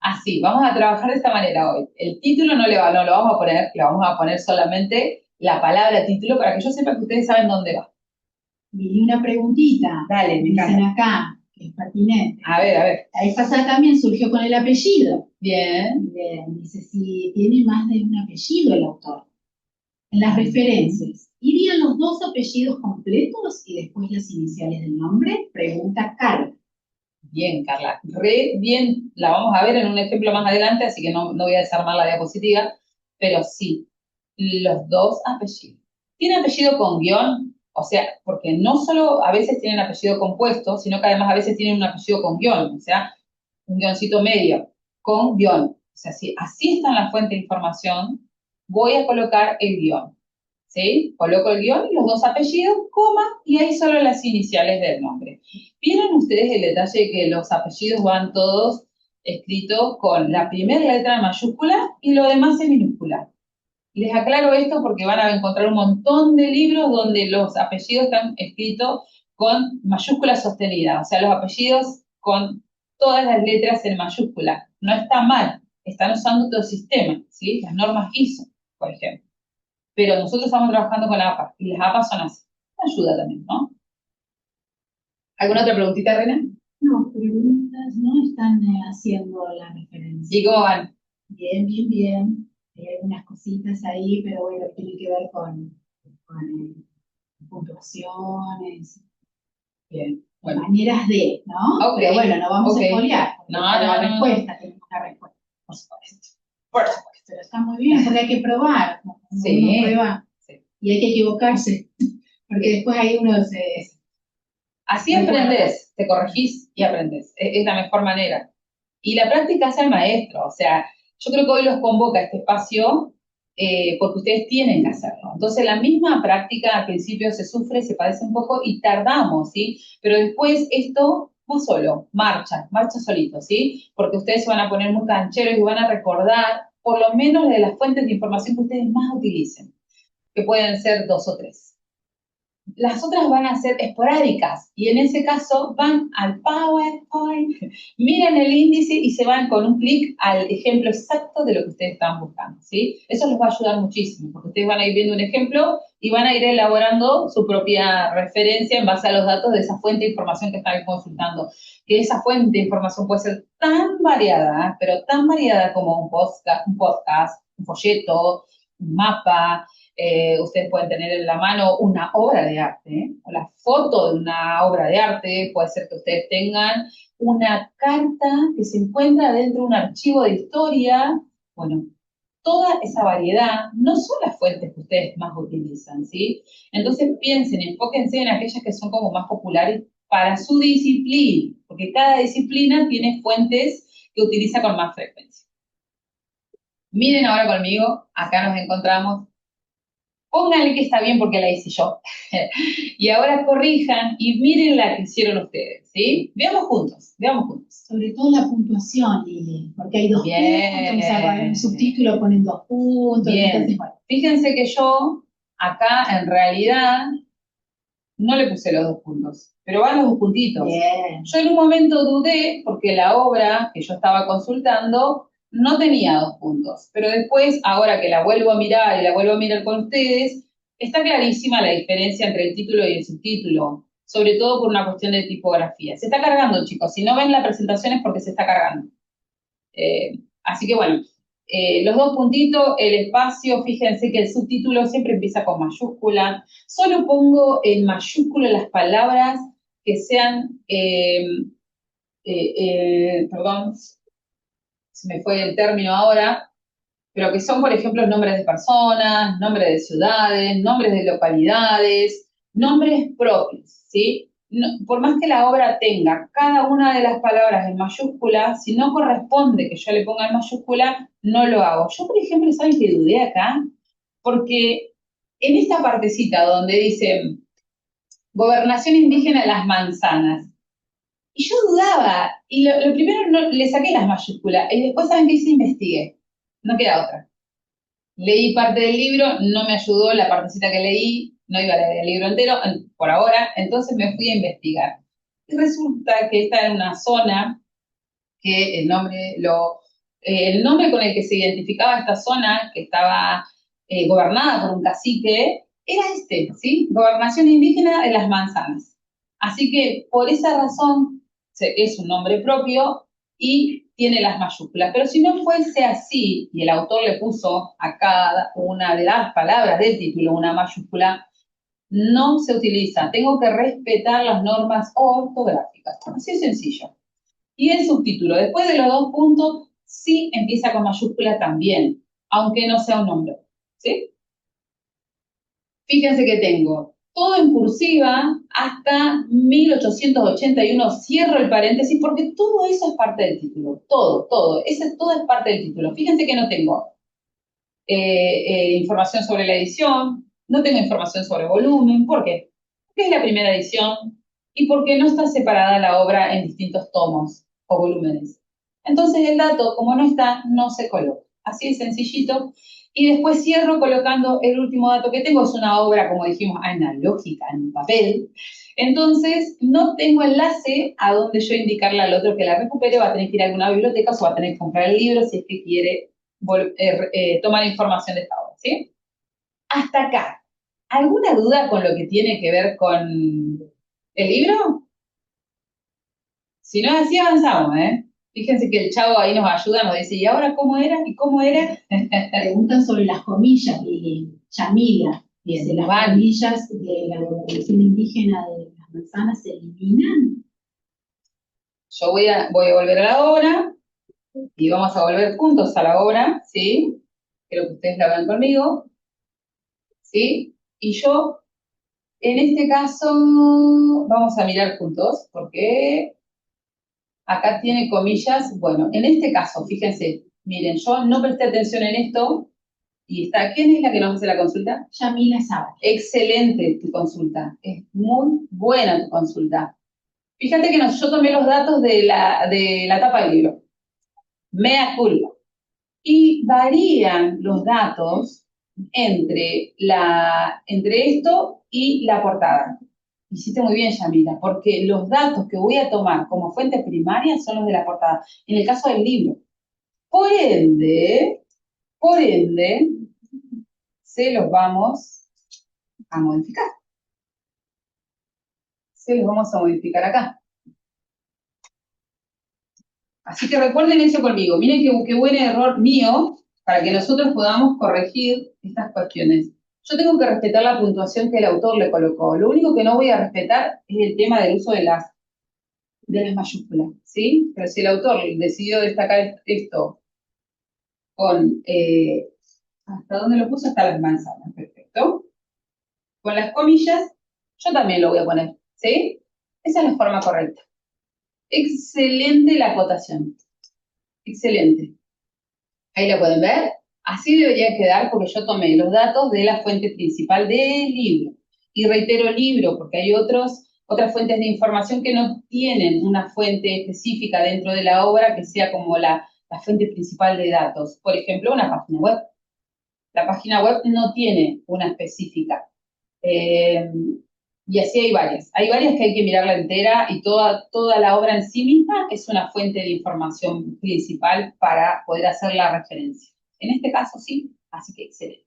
Así, vamos a trabajar de esta manera hoy. El título no lo vamos a poner, le vamos a poner solamente la palabra título para que yo sepa que ustedes saben dónde va. Y una preguntita. Dale, me dicen encanta. acá, que es pertinente. A ver. La vez pasada también surgió con el apellido. Bien. Bien, dice si tiene más de un apellido el autor. En las referencias, ¿irían los 2 apellidos completos y después las iniciales del nombre? Pregunta Carla. Bien, Carla. Re bien, la vamos a ver en un ejemplo más adelante, así que no voy a desarmar la diapositiva, pero sí, los 2 apellidos. ¿Tiene apellido con guión? O sea, porque no solo a veces tienen apellido compuesto, sino que además a veces tienen un apellido con guión, o sea, un guioncito medio, con guión. O sea, si así está en la fuente de información, voy a colocar el guión. ¿Sí? Coloco el guión y los 2 apellidos, coma, y ahí solo las iniciales del nombre. ¿Vieron ustedes el detalle de que los apellidos van todos escritos con la primera letra en mayúscula y lo demás en minúscula? Les aclaro esto porque van a encontrar un montón de libros donde los apellidos están escritos con mayúscula sostenida, o sea, los apellidos con todas las letras en mayúscula. No está mal, están usando otro sistema, ¿sí? Las normas ISO, por ejemplo. Pero nosotros estamos trabajando con la APA, y las APA son así. Ayuda también, ¿no? ¿Alguna otra preguntita, Rena? No, preguntas no están haciendo la referencia. ¿Y cómo van? Bien, bien, bien. Hay algunas cositas ahí, pero bueno, tiene que ver con puntuaciones. Bien, bueno. Maneras de, ¿no? Okay. Pero bueno, no vamos a espolear. No. Respuesta, tenemos una respuesta. Por supuesto. Por supuesto. Pero está muy bien, porque hay que probar. Sí. Uno prueba y hay que equivocarse, porque después ahí uno se... Así aprendes, te corregís y aprendes. Es la mejor manera. Y la práctica hace al maestro. O sea, yo creo que hoy los convoca a este espacio porque ustedes tienen que hacerlo. Entonces, la misma práctica al principio se sufre, se padece un poco y tardamos, ¿sí? Pero después esto va solo, marcha solito, ¿sí? Porque ustedes se van a poner muy cancheros y van a recordar por lo menos de las fuentes de información que ustedes más utilicen, que pueden ser 2 o 3. Las otras van a ser esporádicas y en ese caso van al PowerPoint, miran el índice y se van con un clic al ejemplo exacto de lo que ustedes estaban buscando, ¿sí? Eso les va a ayudar muchísimo porque ustedes van a ir viendo un ejemplo y van a ir elaborando su propia referencia en base a los datos de esa fuente de información que están consultando. Que esa fuente de información puede ser tan variada, pero tan variada como un podcast, un folleto, un mapa. Ustedes pueden tener en la mano una obra de arte, o la foto de una obra de arte, puede ser que ustedes tengan una carta que se encuentra dentro de un archivo de historia. Bueno, toda esa variedad no son las fuentes que ustedes más utilizan, ¿sí? Entonces piensen, enfóquense en aquellas que son como más populares para su disciplina, porque cada disciplina tiene fuentes que utiliza con más frecuencia. Miren ahora conmigo, acá nos encontramos. Pónganle que está bien porque la hice yo. Y ahora corrijan y miren la que hicieron ustedes, ¿sí? Veamos juntos. Sobre todo la puntuación, Lili, porque hay 2 puntos, o sea, en el subtítulo ponen 2 puntos. Bien. Entonces, bueno. Fíjense que yo acá en realidad no le puse los 2 puntos, pero van los 2 puntitos. Bien. Yo en un momento dudé porque la obra que yo estaba consultando no tenía 2 puntos, pero después, ahora que la vuelvo a mirar y la vuelvo a mirar con ustedes, está clarísima la diferencia entre el título y el subtítulo, sobre todo por una cuestión de tipografía. Se está cargando, chicos, si no ven la presentación es porque se está cargando. Así que bueno, los 2 puntitos, el espacio, fíjense que el subtítulo siempre empieza con mayúscula. Solo pongo en mayúscula las palabras que sean perdón, se me fue el término ahora, pero que son, por ejemplo, nombres de personas, nombres de ciudades, nombres de localidades, nombres propios, ¿sí? Por más que la obra tenga cada una de las palabras en mayúscula, si no corresponde que yo le ponga en mayúscula, no lo hago. Yo, por ejemplo, ¿saben qué dudé acá? Porque en esta partecita donde dice gobernación indígena de las manzanas, y yo dudaba, y lo primero no, le saqué las mayúsculas, y después, ¿saben qué hice? Investigué. No queda otra. Leí parte del libro, no me ayudó la partecita que leí, no iba a leer el libro entero por ahora, entonces me fui a investigar. Y resulta que está en una zona que el nombre con el que se identificaba esta zona, que estaba gobernada por un cacique, era este, ¿sí? Gobernación indígena de las manzanas. Así que por esa razón es un nombre propio y tiene las mayúsculas. Pero si no fuese así, y el autor le puso a cada una de las palabras del título una mayúscula, no se utiliza. Tengo que respetar las normas ortográficas. Así es sencillo. Y el subtítulo, después de los dos puntos, sí empieza con mayúscula también, aunque no sea un nombre. ¿Sí? Fíjense que tengo todo en cursiva hasta 1881, cierro el paréntesis porque todo eso es parte del título, todo es parte del título. Fíjense que no tengo información sobre la edición, no tengo información sobre volumen, ¿por qué? Porque es la primera edición y porque no está separada la obra en distintos tomos o volúmenes. Entonces el dato, como no está, no se coloca. Así de sencillito. Y después cierro colocando el último dato que tengo, es una obra, como dijimos, analógica, en papel. Entonces, no tengo enlace a donde yo indicarle al otro que la recupere, va a tener que ir a alguna biblioteca o va a tener que comprar el libro si es que quiere tomar información de esta obra, ¿sí? Hasta acá. ¿Alguna duda con lo que tiene que ver con el libro? Si no es así, avanzamos, ¿eh? Fíjense que el chavo ahí nos ayuda, nos dice, ¿y ahora cómo era? ¿Y cómo era? Preguntan sobre las comillas, Lili. Yamila, Bien, dice, ¿las van. comillas de la denominación indígena de las manzanas se eliminan? Yo voy a volver a la obra y vamos a volver juntos a la obra, ¿sí? Quiero que ustedes la vean conmigo, ¿sí? Y yo, en este caso, vamos a mirar juntos, porque acá tiene comillas. Bueno, en este caso, fíjense, miren, yo no presté atención en esto, y está, ¿quién es la que nos hace la consulta? Yamila sabe. Excelente tu consulta, es muy buena tu consulta. Fíjate que yo tomé los datos de la tapa del libro, mea culpa. Y varían los datos entre esto y la portada. Hiciste muy bien, Yamila, porque los datos que voy a tomar como fuente primaria son los de la portada, en el caso del libro. Por ende, se los vamos a modificar. Se los vamos a modificar acá. Así que recuerden eso conmigo. Miren qué buen error mío para que nosotros podamos corregir estas cuestiones. Yo tengo que respetar la puntuación que el autor le colocó. Lo único que no voy a respetar es el tema del uso de las mayúsculas, ¿sí? Pero si el autor decidió destacar esto con, ¿hasta dónde lo puso? Hasta las manzanas, perfecto. Con las comillas, yo también lo voy a poner, ¿sí? Esa es la forma correcta. Excelente la acotación. Excelente. Ahí la pueden ver. Así debería quedar porque yo tomé los datos de la fuente principal del libro. Y reitero libro porque hay otras fuentes de información que no tienen una fuente específica dentro de la obra que sea como la fuente principal de datos. Por ejemplo, una página web. La página web no tiene una específica. Y así hay varias. Hay varias que hay que mirarla entera y toda la obra en sí misma es una fuente de información principal para poder hacer la referencia. En este caso sí, así que excelente.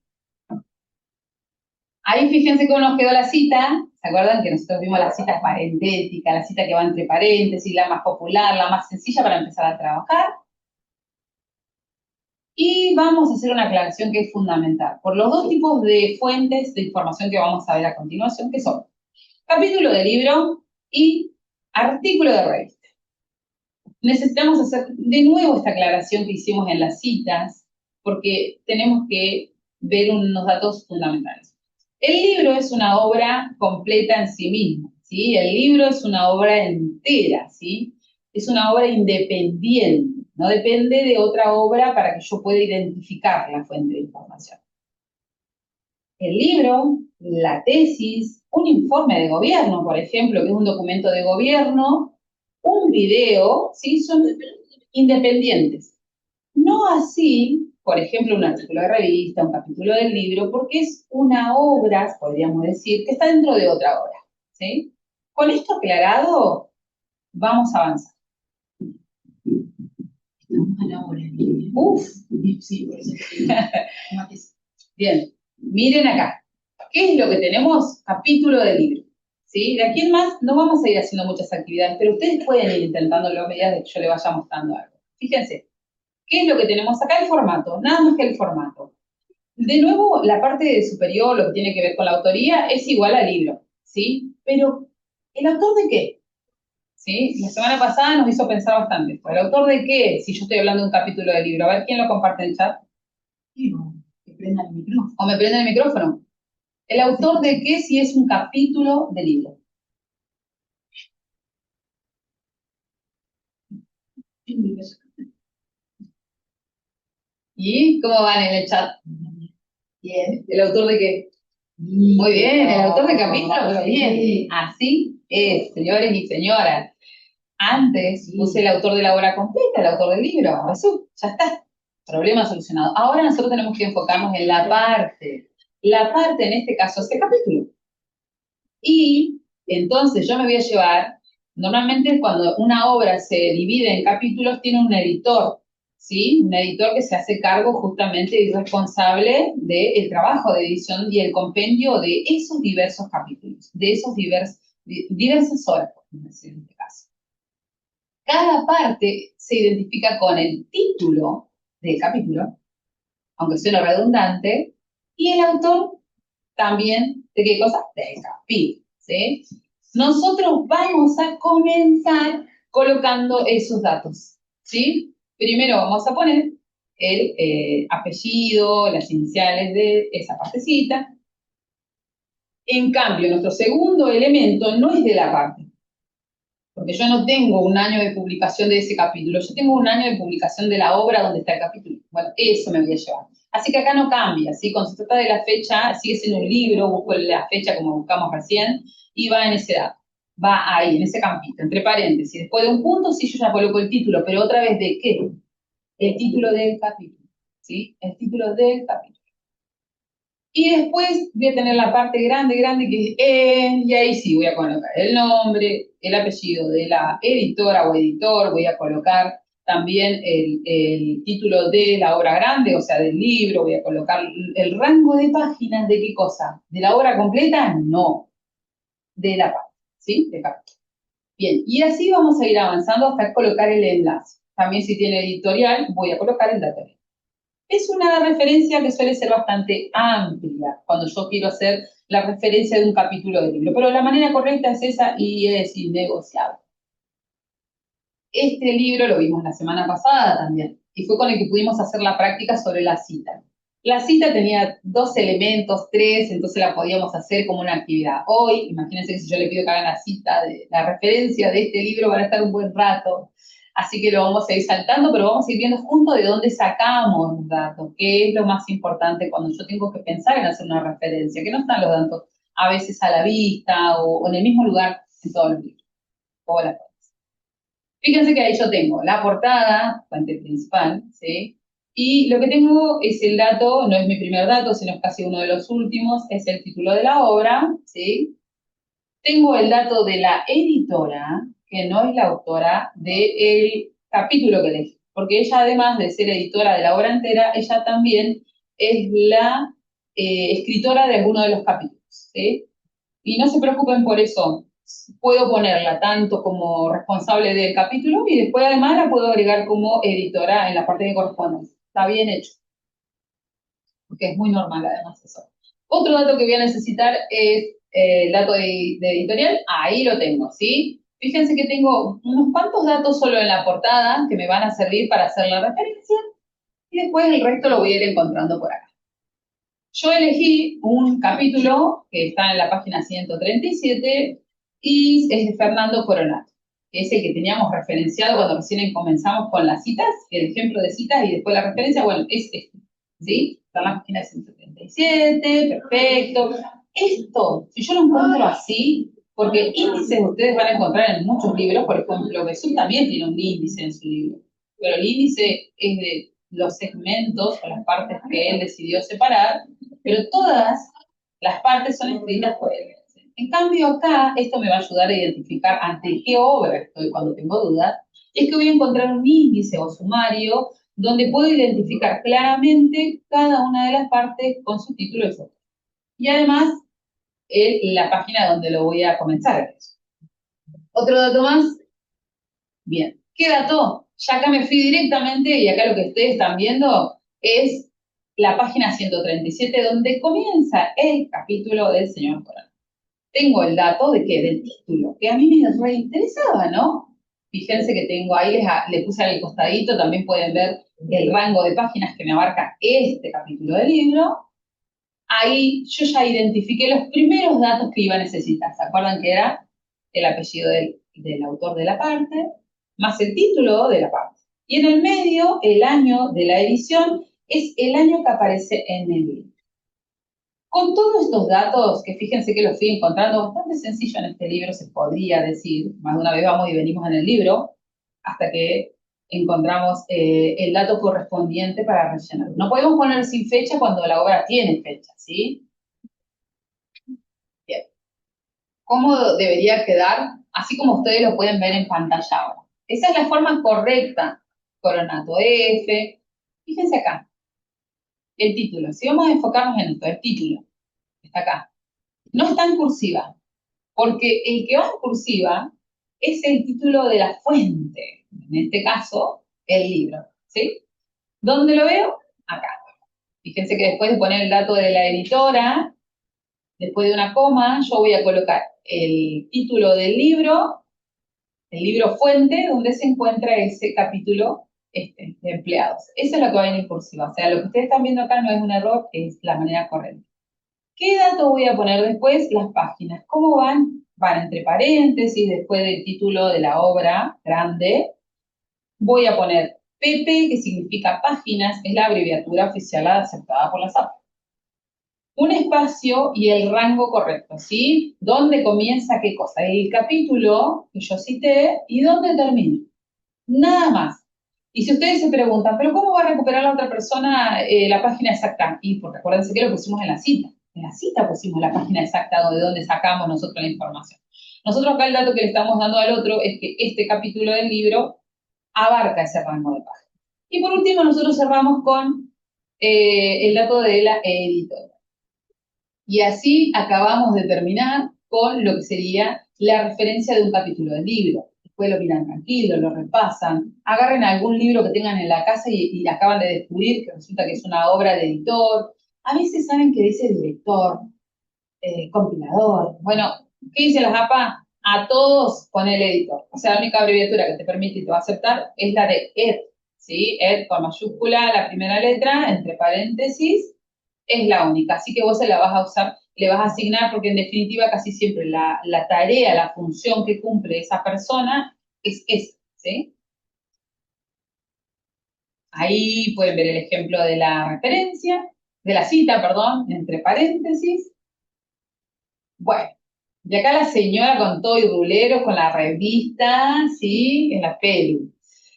Ahí fíjense cómo nos quedó la cita. ¿Se acuerdan que nosotros vimos la cita parentética, la cita que va entre paréntesis, la más popular, la más sencilla para empezar a trabajar? Y vamos a hacer una aclaración que es fundamental, por los dos tipos de fuentes de información que vamos a ver a continuación, que son capítulo de libro y artículo de revista. necesitamos hacer de nuevo esta aclaración que hicimos en las citas, porque tenemos que ver unos datos fundamentales. El libro es una obra completa en sí mismo, ¿sí? El libro es una obra entera, ¿sí? Es una obra independiente, no depende de otra obra para que yo pueda identificar la fuente de información. El libro, la tesis, un informe de gobierno, por ejemplo, que es un documento de gobierno, un video, ¿sí? Son independientes. No así, por ejemplo, un artículo de revista, un capítulo del libro, porque es una obra, podríamos decir, que está dentro de otra obra, ¿sí? Con esto aclarado, vamos a avanzar. Estamos a la hora. Uf. Sí, por eso. Bien, miren acá. ¿Qué es lo que tenemos? Capítulo del libro. ¿Sí? De aquí en más no vamos a ir haciendo muchas actividades, pero ustedes pueden ir intentándolo a medida de que yo le vaya mostrando algo. Fíjense, ¿qué es lo que tenemos acá? El formato, nada más que el formato. De nuevo, la parte superior, lo que tiene que ver con la autoría, es igual al libro, ¿sí? Pero, ¿el autor de qué? ¿Sí? La semana pasada nos hizo pensar bastante. ¿El autor de qué? Si yo estoy hablando de un capítulo del libro. A ver, ¿quién lo comparte en el chat? Digo, que prenda el micrófono. ¿O me prende el micrófono? ¿El autor de qué si es un capítulo de libro? ¿Y cómo van en el chat? Bien. ¿El autor de qué? Muy bien, el autor de capítulo, bien. Así es, señores y señoras. Antes puse el autor de la obra completa, el autor del libro. Eso, ya está. Problema solucionado. Ahora nosotros tenemos que enfocarnos en la parte. La parte, en este caso, es el capítulo. Y entonces yo me voy a llevar, normalmente cuando una obra se divide en capítulos, tiene un editor, ¿sí? Un editor que se hace cargo justamente y responsable del trabajo de edición y el compendio de esos diversos capítulos, de esos diversas horas, podemos decir en este caso. Cada parte se identifica con el título del capítulo, aunque suene redundante, y el autor también, ¿de qué cosa? Del capítulo, ¿sí? Nosotros vamos a comenzar colocando esos datos, ¿sí? Primero vamos a poner el apellido, las iniciales de esa partecita. En cambio, nuestro segundo elemento no es de la parte, porque yo no tengo un año de publicación de ese capítulo, yo tengo un año de publicación de la obra donde está el capítulo. Bueno, eso me voy a llevar. Así que acá no cambia, ¿sí? Cuando se trata de la fecha, sigue siendo un libro, busco la fecha como buscamos recién, y va en ese dato. Va ahí, en ese campito, entre paréntesis. Después de un punto, sí, yo ya coloco el título, pero otra vez, ¿de qué? El título del capítulo, ¿sí? El título del capítulo. Y después voy a tener la parte grande, grande, que es y ahí sí voy a colocar el nombre, el apellido de la editora o editor, voy a colocar también el título de la obra grande, o sea, del libro, voy a colocar el rango de páginas, ¿de qué cosa? ¿De la obra completa? No, de la parte, ¿sí? De parte. Bien, y así vamos a ir avanzando hasta colocar el enlace. También si tiene editorial, voy a colocar el dato. Es una referencia que suele ser bastante amplia cuando yo quiero hacer la referencia de un capítulo del libro, pero la manera correcta es esa y es innegociable. Este libro lo vimos la semana pasada también y fue con el que pudimos hacer la práctica sobre la cita. La cita tenía 2 elementos, 3, entonces la podíamos hacer como una actividad. Hoy, imagínense que si yo le pido que hagan la cita, de la referencia de este libro, van a estar un buen rato. Así que lo vamos a ir saltando, pero vamos a ir viendo juntos de dónde sacamos los datos, qué es lo más importante cuando yo tengo que pensar en hacer una referencia, que no están los datos a veces a la vista o en el mismo lugar en todos los libros. O las cosas. Fíjense que ahí yo tengo la portada, fuente principal, ¿sí? Y lo que tengo es el dato, no es mi primer dato, sino es casi uno de los últimos, es el título de la obra, ¿sí? Tengo el dato de la editora, que no es la autora del capítulo que elegí, porque ella además de ser editora de la obra entera, ella también es la escritora de alguno de los capítulos, ¿sí? Y no se preocupen por eso, puedo ponerla tanto como responsable del capítulo y después además la puedo agregar como editora en la parte que corresponde. Está bien hecho, porque es muy normal además eso. Otro dato que voy a necesitar es el dato de editorial, ahí lo tengo, ¿sí? Fíjense que tengo unos cuantos datos solo en la portada que me van a servir para hacer la referencia y después el resto lo voy a ir encontrando por acá. Yo elegí un capítulo que está en la página 137 y es de Fernando Coronato, que es el que teníamos referenciado cuando recién comenzamos con las citas, el ejemplo de citas y después la referencia, bueno, es este, ¿sí? Está en la página 137, perfecto. Esto, si yo lo encuentro así, porque índices ustedes van a encontrar en muchos libros, por ejemplo, Besum también tiene un índice en su libro, pero el índice es de los segmentos o las partes que él decidió separar, pero todas las partes son escritas por él. En cambio acá, esto me va a ayudar a identificar ante qué obra estoy cuando tengo dudas, es que voy a encontrar un índice o sumario donde puedo identificar claramente cada una de las partes con su título y foto. Y además, la página donde lo voy a comenzar. Otro dato más. Bien. ¿Qué dato? Ya acá me fui directamente y acá lo que ustedes están viendo es la página 137 donde comienza el capítulo del señor Corán. Tengo el dato de qué, del título, que a mí me reinteresaba, ¿no? Fíjense que tengo ahí, le puse al costadito, también pueden ver el rango de páginas que me abarca este capítulo del libro. Ahí yo ya identifiqué los primeros datos que iba a necesitar. ¿Se acuerdan que era el apellido del autor de la parte, más el título de la parte? Y en el medio, el año de la edición es el año que aparece en el libro. Con todos estos datos, que fíjense que los fui encontrando bastante sencillo en este libro, se podría decir, más de una vez vamos y venimos en el libro, hasta que encontramos el dato correspondiente para rellenar. No podemos poner sin fecha cuando la obra tiene fecha, ¿sí? Bien. ¿Cómo debería quedar? Así como ustedes lo pueden ver en pantalla ahora. Esa es la forma correcta. Coronato F. Fíjense acá. El título. Si vamos a enfocarnos en esto, el título. Está acá. No está en cursiva, porque el que va en cursiva es el título de la fuente. En este caso, el libro. ¿Sí? ¿Dónde lo veo? Acá. Fíjense que después de poner el dato de la editora, después de una coma, yo voy a colocar el título del libro, el libro fuente, donde se encuentra ese capítulo de empleados. Eso es lo que va en cursiva. O sea, lo que ustedes están viendo acá no es un error, es la manera correcta. ¿Qué dato voy a poner después? Las páginas. ¿Cómo van? Van entre paréntesis, después del título de la obra grande. Voy a poner PP, que significa páginas, es la abreviatura oficial aceptada por la SAP. Un espacio y el rango correcto, ¿sí? ¿Dónde comienza qué cosa? El capítulo que yo cité y dónde termina. Nada más. Y si ustedes se preguntan, ¿pero cómo va a recuperar la otra persona la página exacta? Y porque acuérdense que lo pusimos en la cita. En la cita pusimos la página exacta de donde sacamos nosotros la información. Nosotros acá el dato que le estamos dando al otro es que este capítulo del libro abarca ese rango de páginas. Y por último, nosotros cerramos con el dato de la editora. Y así acabamos de terminar con lo que sería la referencia de un capítulo del libro. Después lo miran tranquilo, lo repasan, agarren algún libro que tengan en la casa y acaban de descubrir que resulta que es una obra de editor. A veces saben que dice director, compilador. Bueno, ¿qué dice la JAPA? A todos con el editor. O sea, la única abreviatura que te permite y te va a aceptar es la de ED, ¿sí? ED con mayúscula, la primera letra, entre paréntesis, es la única. Así que vos se la vas a usar, le vas a asignar, porque en definitiva casi siempre la tarea, la función que cumple esa persona es esa, ¿sí? Ahí pueden ver el ejemplo de la referencia, de la cita, perdón, entre paréntesis. Bueno, y acá la señora con todo y rulero, con la revista, ¿sí? En la peli.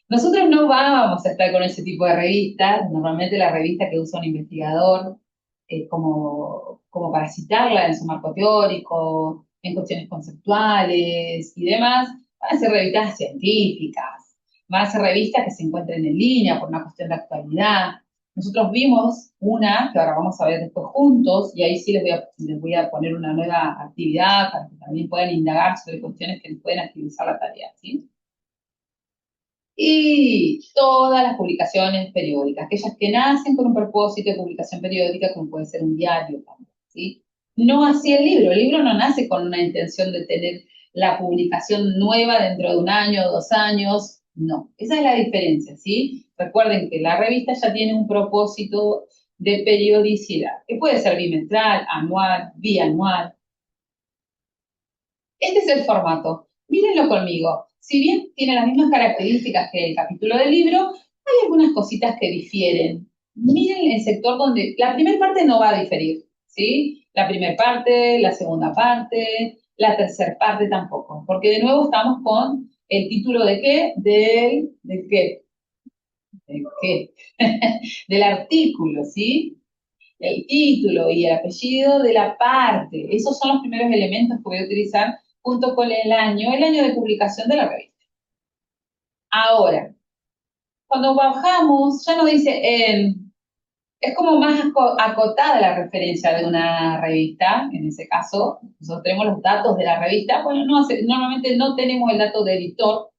Nosotros no vamos a estar con ese tipo de revistas, normalmente la revista que usa un investigador como para citarla en su marco teórico, en cuestiones conceptuales y demás, van a ser revistas científicas, van a ser revistas que se encuentren en línea por una cuestión de actualidad. Nosotros vimos una que ahora vamos a ver después juntos, y ahí sí les voy a poner una nueva actividad para que también puedan indagar sobre cuestiones que les pueden agilizar la tarea, ¿sí? Y todas las publicaciones periódicas, aquellas que nacen con un propósito de publicación periódica, como puede ser un diario también, ¿sí? No así el libro no nace con una intención de tener la publicación nueva dentro de un año, 2 años, no. Esa es la diferencia, ¿sí? Recuerden que la revista ya tiene un propósito de periodicidad, que puede ser bimestral, anual, bianual. Este es el formato. Mírenlo conmigo. Si bien tiene las mismas características que el capítulo del libro, hay algunas cositas que difieren. Miren el sector donde la primera parte no va a diferir, ¿sí? La primera parte, la segunda parte, la tercera parte tampoco, porque de nuevo estamos con el título de qué, ¿del qué? ¿Del qué? Del artículo, ¿sí? El título y el apellido de la parte. Esos son los primeros elementos que voy a utilizar junto con el año de publicación de la revista. Ahora, cuando bajamos, ya no dice es como más acotada la referencia de una revista, en ese caso, nosotros tenemos los datos de la revista, bueno, normalmente no tenemos el dato de editor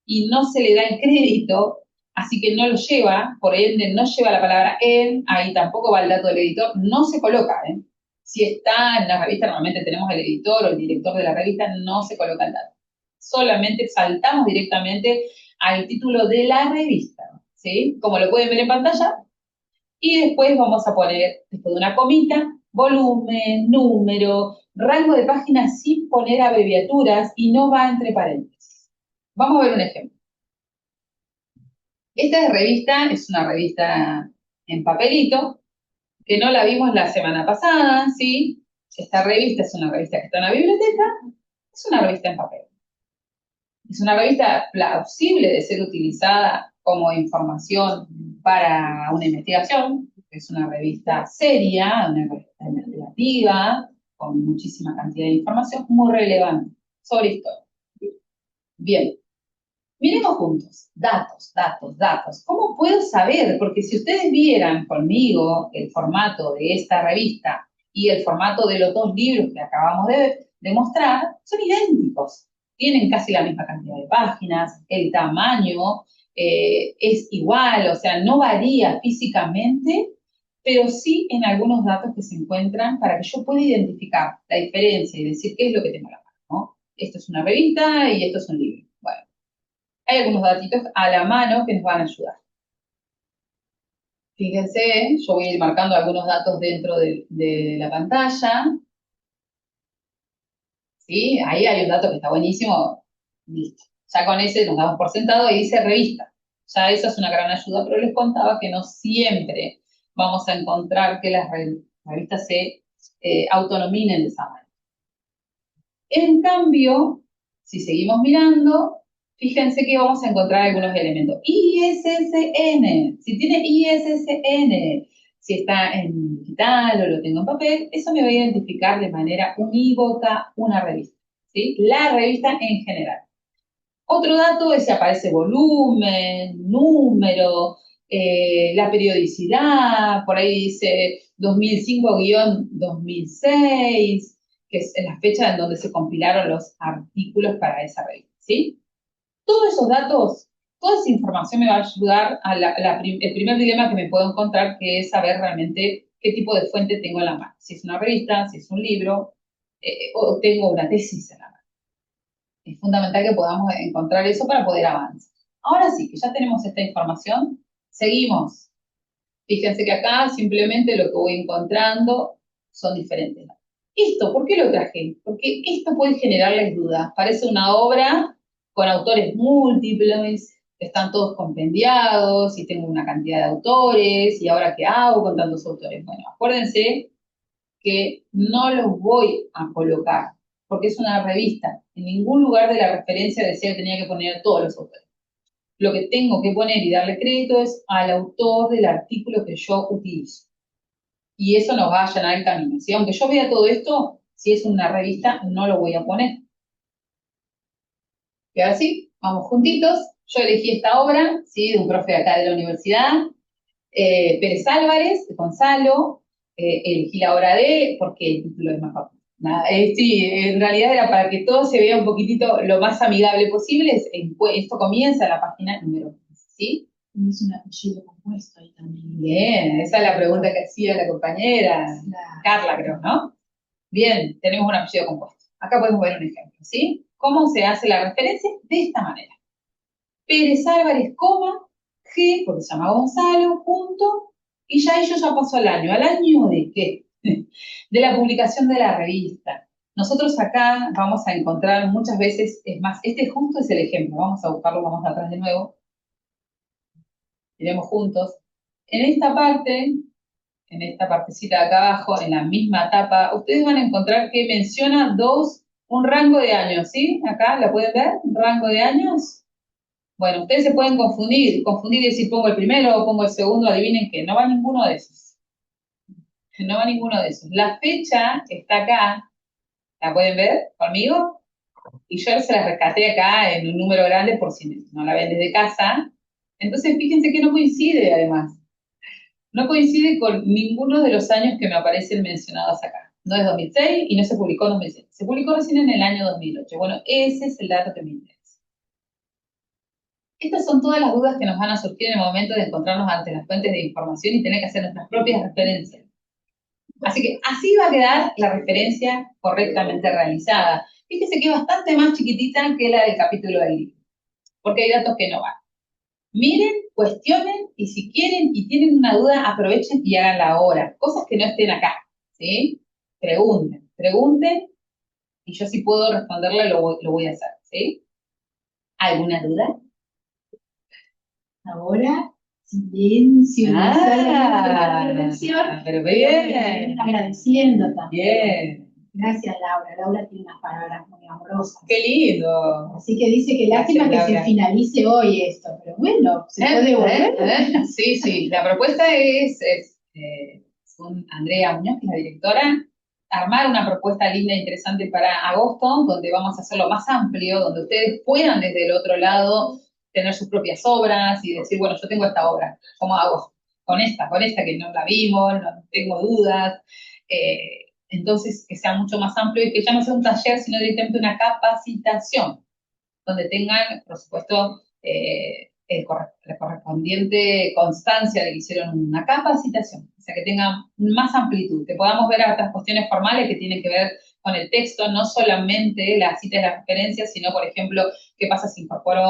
y no se le da el crédito, así que no lo lleva, por ende no lleva la palabra en, ahí tampoco va el dato del editor, no se coloca, ¿eh? Si está en la revista, normalmente tenemos el editor o el director de la revista, no se coloca el dato. Solamente saltamos directamente al título de la revista, ¿sí? Como lo pueden ver en pantalla, y después vamos a poner, después de una comita, volumen, número, rango de páginas sin poner abreviaturas y no va entre paréntesis. Vamos a ver un ejemplo. Esta revista es una revista en papelito, que no la vimos la semana pasada, ¿sí? Esta revista es una revista que está en la biblioteca, es una revista en papel. Es una revista plausible de ser utilizada como información para una investigación, es una revista seria, una revista investigativa, con muchísima cantidad de información muy relevante sobre historia. Bien, miremos juntos, datos, datos, datos. ¿Cómo puedo saber? Porque si ustedes vieran conmigo el formato de esta revista y el formato de los dos libros que acabamos de mostrar, son idénticos. Tienen casi la misma cantidad de páginas, el tamaño es igual, o sea, no varía físicamente, pero sí en algunos datos que se encuentran para que yo pueda identificar la diferencia y decir qué es lo que tengo en la mano, ¿no? Esto es una revista y esto es un libro. Bueno, hay algunos datitos a la mano que nos van a ayudar. Fíjense, yo voy a ir marcando algunos datos dentro de la pantalla. ¿Sí? Ahí hay un dato que está buenísimo. Listo. Ya con ese nos damos por sentado y dice revista. Ya eso es una gran ayuda, pero les contaba que no siempre vamos a encontrar que las revistas se autonominen de esa manera. En cambio, si seguimos mirando, fíjense que vamos a encontrar algunos elementos. ISSN, si tiene ISSN, si está en digital o lo tengo en papel, eso me va a identificar de manera unívoca una revista, ¿sí? La revista en general. Otro dato es si aparece volumen, número, la periodicidad, por ahí dice 2005-2006, que es la fecha en donde se compilaron los artículos para esa revista, ¿sí? Todos esos datos, toda esa información me va a ayudar a el primer dilema que me puedo encontrar, que es saber realmente qué tipo de fuente tengo en la mano. Si es una revista, si es un libro, o tengo una tesis en la mano. Es fundamental que podamos encontrar eso para poder avanzar. Ahora sí, que ya tenemos esta información, seguimos. Fíjense que acá simplemente lo que voy encontrando son diferentes. Esto, ¿por qué lo traje? Porque esto puede generarles dudas. Parece una obra con autores múltiples, están todos compendiados, y tengo una cantidad de autores, y ahora qué hago con tantos autores. Bueno, acuérdense que no los voy a colocar, porque es una revista. En ningún lugar de la referencia decía que tenía que poner todos los autores. Lo que tengo que poner y darle crédito es al autor del artículo que yo utilizo. Y eso nos va a allanar el camino. ¿Sí? Aunque yo vea todo esto, si es una revista, no lo voy a poner. Y ahora sí, vamos juntitos. Yo elegí esta obra, ¿sí? De un profe acá de la universidad, Pérez Álvarez, de Gonzalo. Elegí la obra de él porque el título es más fácil. Nada, sí, en realidad era para que todo se vea un poquitito lo más amigable posible. Esto comienza en la página número 15, ¿sí? Es un apellido compuesto ahí también. Bien, esa es la pregunta que hacía la compañera Carla, creo, ¿no? Bien, tenemos un apellido compuesto. Acá podemos ver un ejemplo, ¿sí? ¿Cómo se hace la referencia? De esta manera. Pérez Álvarez, coma, G, porque se llama Gonzalo, punto, y ya ello ya pasó al año. ¿Al año de qué? De la publicación de la revista. Nosotros acá vamos a encontrar muchas veces, es más, este justo es el ejemplo, vamos a buscarlo, vamos atrás de nuevo, iremos juntos. En esta parte, en esta partecita de acá abajo, en la misma tapa, ustedes van a encontrar que menciona un rango de años, ¿sí? Acá, ¿la pueden ver? Un rango de años. Bueno, ustedes se pueden confundir y decir pongo el primero o pongo el segundo, adivinen que no va ninguno de esos. No va ninguno de esos. La fecha está acá, ¿la pueden ver conmigo? Y yo se la rescaté acá en un número grande por si no la ven desde casa. Entonces, fíjense que no coincide, además. No coincide con ninguno de los años que me aparecen mencionados acá. No es 2006 y no se publicó en 2006. Se publicó recién en el año 2008. Bueno, ese es el dato que me interesa. Estas son todas las dudas que nos van a surgir en el momento de encontrarnos ante las fuentes de información y tener que hacer nuestras propias referencias. Así que así va a quedar la referencia correctamente realizada. Fíjese que es bastante más chiquitita que la del capítulo del libro, porque hay datos que no van. Miren, cuestionen y si quieren y tienen una duda, aprovechen y háganla ahora. Cosas que no estén acá, ¿sí? Pregunten y yo si puedo responderle lo voy a hacer, ¿sí? ¿Alguna duda? Ahora, silencio, la relación. Pero bien. Agradeciendo también. Bien. Gracias, Laura. Laura tiene unas palabras muy amorosas. Qué lindo. Así que dice que lástima que se finalice hoy esto, pero bueno, se puede volver. Sí, sí. La propuesta es con Andrea Muñoz, que es la directora, armar una propuesta linda e interesante para agosto, donde vamos a hacerlo más amplio, donde ustedes puedan desde el otro lado tener sus propias obras y decir, bueno, yo tengo esta obra, ¿cómo hago? Con esta que no la vimos, no tengo dudas. Entonces, que sea mucho más amplio y que ya no sea un taller, sino directamente una capacitación, donde tengan, por supuesto, la correspondiente constancia de que hicieron una capacitación, o sea, que tengan más amplitud, que podamos ver otras cuestiones formales que tienen que ver con el texto, no solamente la cita y la referencia, sino, por ejemplo, qué pasa si incorporo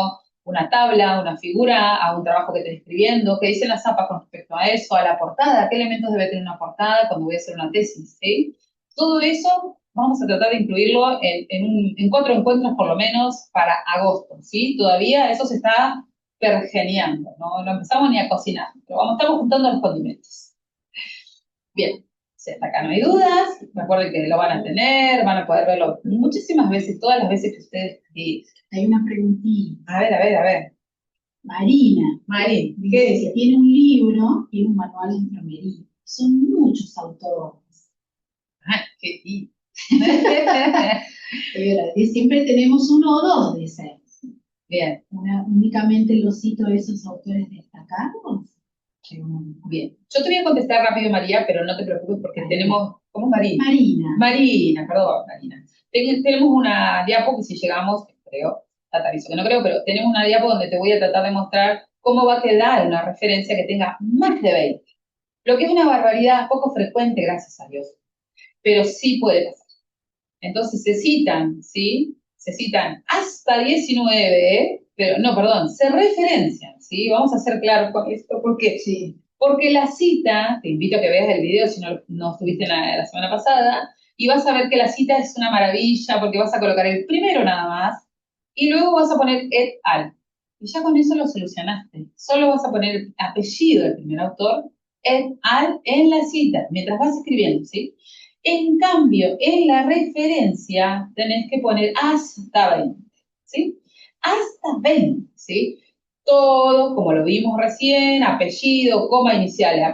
una tabla, una figura a un trabajo que estoy escribiendo, qué dicen las APA con respecto a eso, a la portada, qué elementos debe tener una portada cuando voy a hacer una tesis, ¿sí? Todo eso vamos a tratar de incluirlo en 4 encuentros por lo menos para agosto, ¿sí? Todavía eso se está pergeneando, no empezamos ni a cocinar, pero estamos juntando los condimentos. Bien, si hasta acá no hay dudas, recuerden que lo van a tener, van a poder verlo muchísimas veces, todas las veces que ustedes quieran. Hay una preguntita. A ver. Marina. ¿Qué dice? Que tiene un libro y un manual de enfermería. Son muchos autores. Ah, qué lindo. Siempre tenemos uno o dos de esos. Bien. Únicamente los cito a esos autores destacados. Bien. Yo te voy a contestar rápido, María, pero no te preocupes porque tenemos... ¿Cómo es Marina? Marina, perdón, Marina. Tenemos una diapo que si llegamos, creo, te aviso que no creo, pero tenemos una diapo donde te voy a tratar de mostrar cómo va a quedar una referencia que tenga más de 20. Lo que es una barbaridad poco frecuente, gracias a Dios. Pero sí puede pasar. Entonces se citan, ¿sí? Se citan hasta 19, pero no, perdón, se referencian, ¿sí? Vamos a ser claros con esto, porque sí. Porque la cita, te invito a que veas el video si no estuviste la semana pasada, y vas a ver que la cita es una maravilla, porque vas a colocar el primero nada más, y luego vas a poner et al. Y ya con eso lo solucionaste. Solo vas a poner el apellido del primer autor, et al, en la cita, mientras vas escribiendo, ¿sí? En cambio, en la referencia tenés que poner hasta 20, ¿sí? Hasta 20, ¿sí? Todo, como lo vimos recién, apellido, coma iniciales,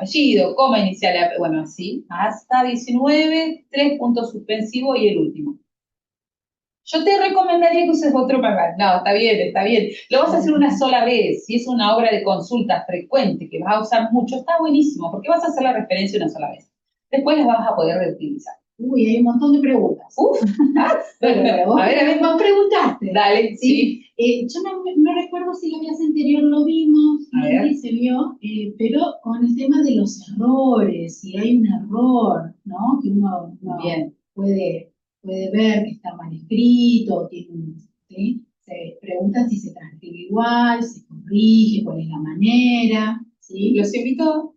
bueno, así, hasta 19, 3 puntos suspensivos y el último. Yo te recomendaría que uses otro para... No, está bien. Lo vas a hacer una sola vez. Si es una obra de consulta frecuente que vas a usar mucho, está buenísimo, porque vas a hacer la referencia una sola vez. Después las vas a poder reutilizar. Uy, hay un montón de preguntas. A ver, vos preguntaste. Dale, sí. Yo no recuerdo si la clase anterior lo vimos, se vio, pero con el tema de los errores, si hay un error, ¿no? Que uno puede ver que está mal escrito, tiene ¿sí? Se preguntan si se transcribe igual, se corrige, cuál es la manera, ¿sí? Los invito,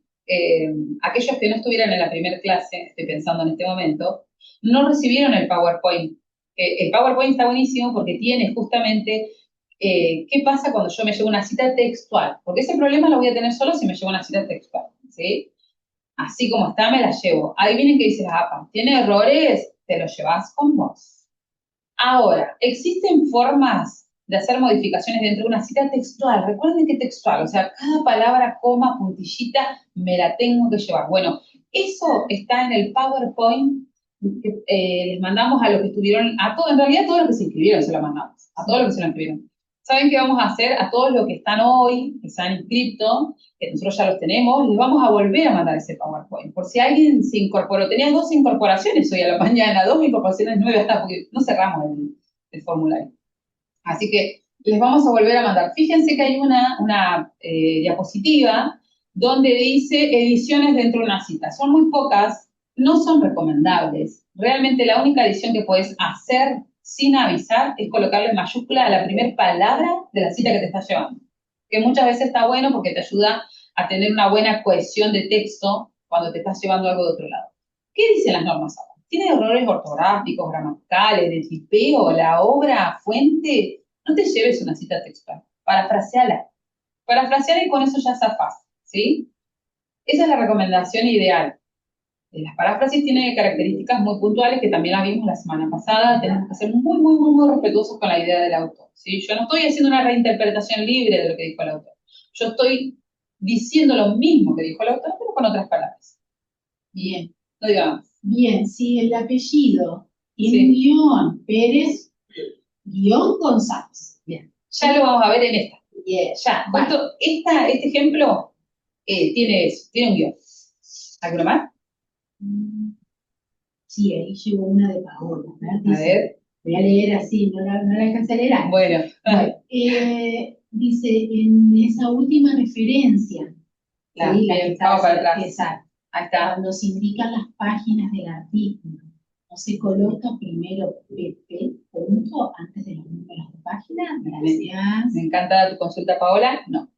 aquellos que no estuvieran en la primera clase, estoy pensando en este momento, no recibieron el PowerPoint. El PowerPoint está buenísimo porque tiene justamente qué pasa cuando yo me llevo una cita textual, porque ese problema lo voy a tener solo si me llevo una cita textual, ¿sí? Así como está, me la llevo. Adivinen qué dice la APA. ¿Tiene errores? Te lo llevas con vos. Ahora, existen formas de hacer modificaciones dentro de una cita textual. Recuerden que textual, o sea, cada palabra, coma, puntillita, me la tengo que llevar. Bueno, eso está en el PowerPoint que les mandamos a los que estuvieron, a todos, en realidad a todos los que se inscribieron se lo mandamos, a todos los que se lo inscribieron. ¿Saben qué vamos a hacer? A todos los que están hoy, que se han inscrito, que nosotros ya los tenemos, les vamos a volver a mandar ese PowerPoint. Por si alguien se incorporó, tenía 2 incorporaciones hoy a la mañana, 2 incorporaciones nuevas, porque no cerramos el formulario. Así que les vamos a volver a mandar. Fíjense que hay una diapositiva donde dice ediciones dentro de una cita. Son muy pocas, no son recomendables. Realmente la única edición que puedes hacer sin avisar es colocarle mayúscula a la primera palabra de la cita que te estás llevando. Que muchas veces está bueno porque te ayuda a tener una buena cohesión de texto cuando te estás llevando algo de otro lado. ¿Qué dicen las normas ahora? ¿Tiene errores ortográficos, gramaticales, de tipeo, la obra, fuente? No te lleves una cita textual. Parafraseala. Parafraseala y con eso ya zafás, ¿sí? Esa es la recomendación ideal. Las paráfrasis tienen características muy puntuales que también las vimos la semana pasada. Tenemos que ser muy, muy, muy, muy respetuosos con la idea del autor, ¿sí? Yo no estoy haciendo una reinterpretación libre de lo que dijo el autor. Yo estoy diciendo lo mismo que dijo el autor, pero con otras palabras. Bien. No digamos. Bien, si el apellido tiene un Sí. guión, Pérez, guión González. Bien. Ya lo vamos a ver en esta. Bien. Ya, Vale. justo este ejemplo tiene un guión. ¿Alguno más? Sí, ahí llegó una de Paola. A Dice, ver. voy a leer así, no la alcancé a leer antes. Bueno. Dice, en esa última referencia, La, ¿sí? bien, vamos para atrás. Exacto. Ahí está. Cuando se indican las páginas del artículo, no se coloca primero PP punto antes de los números de página. Gracias. Me encanta tu consulta, Paola. No.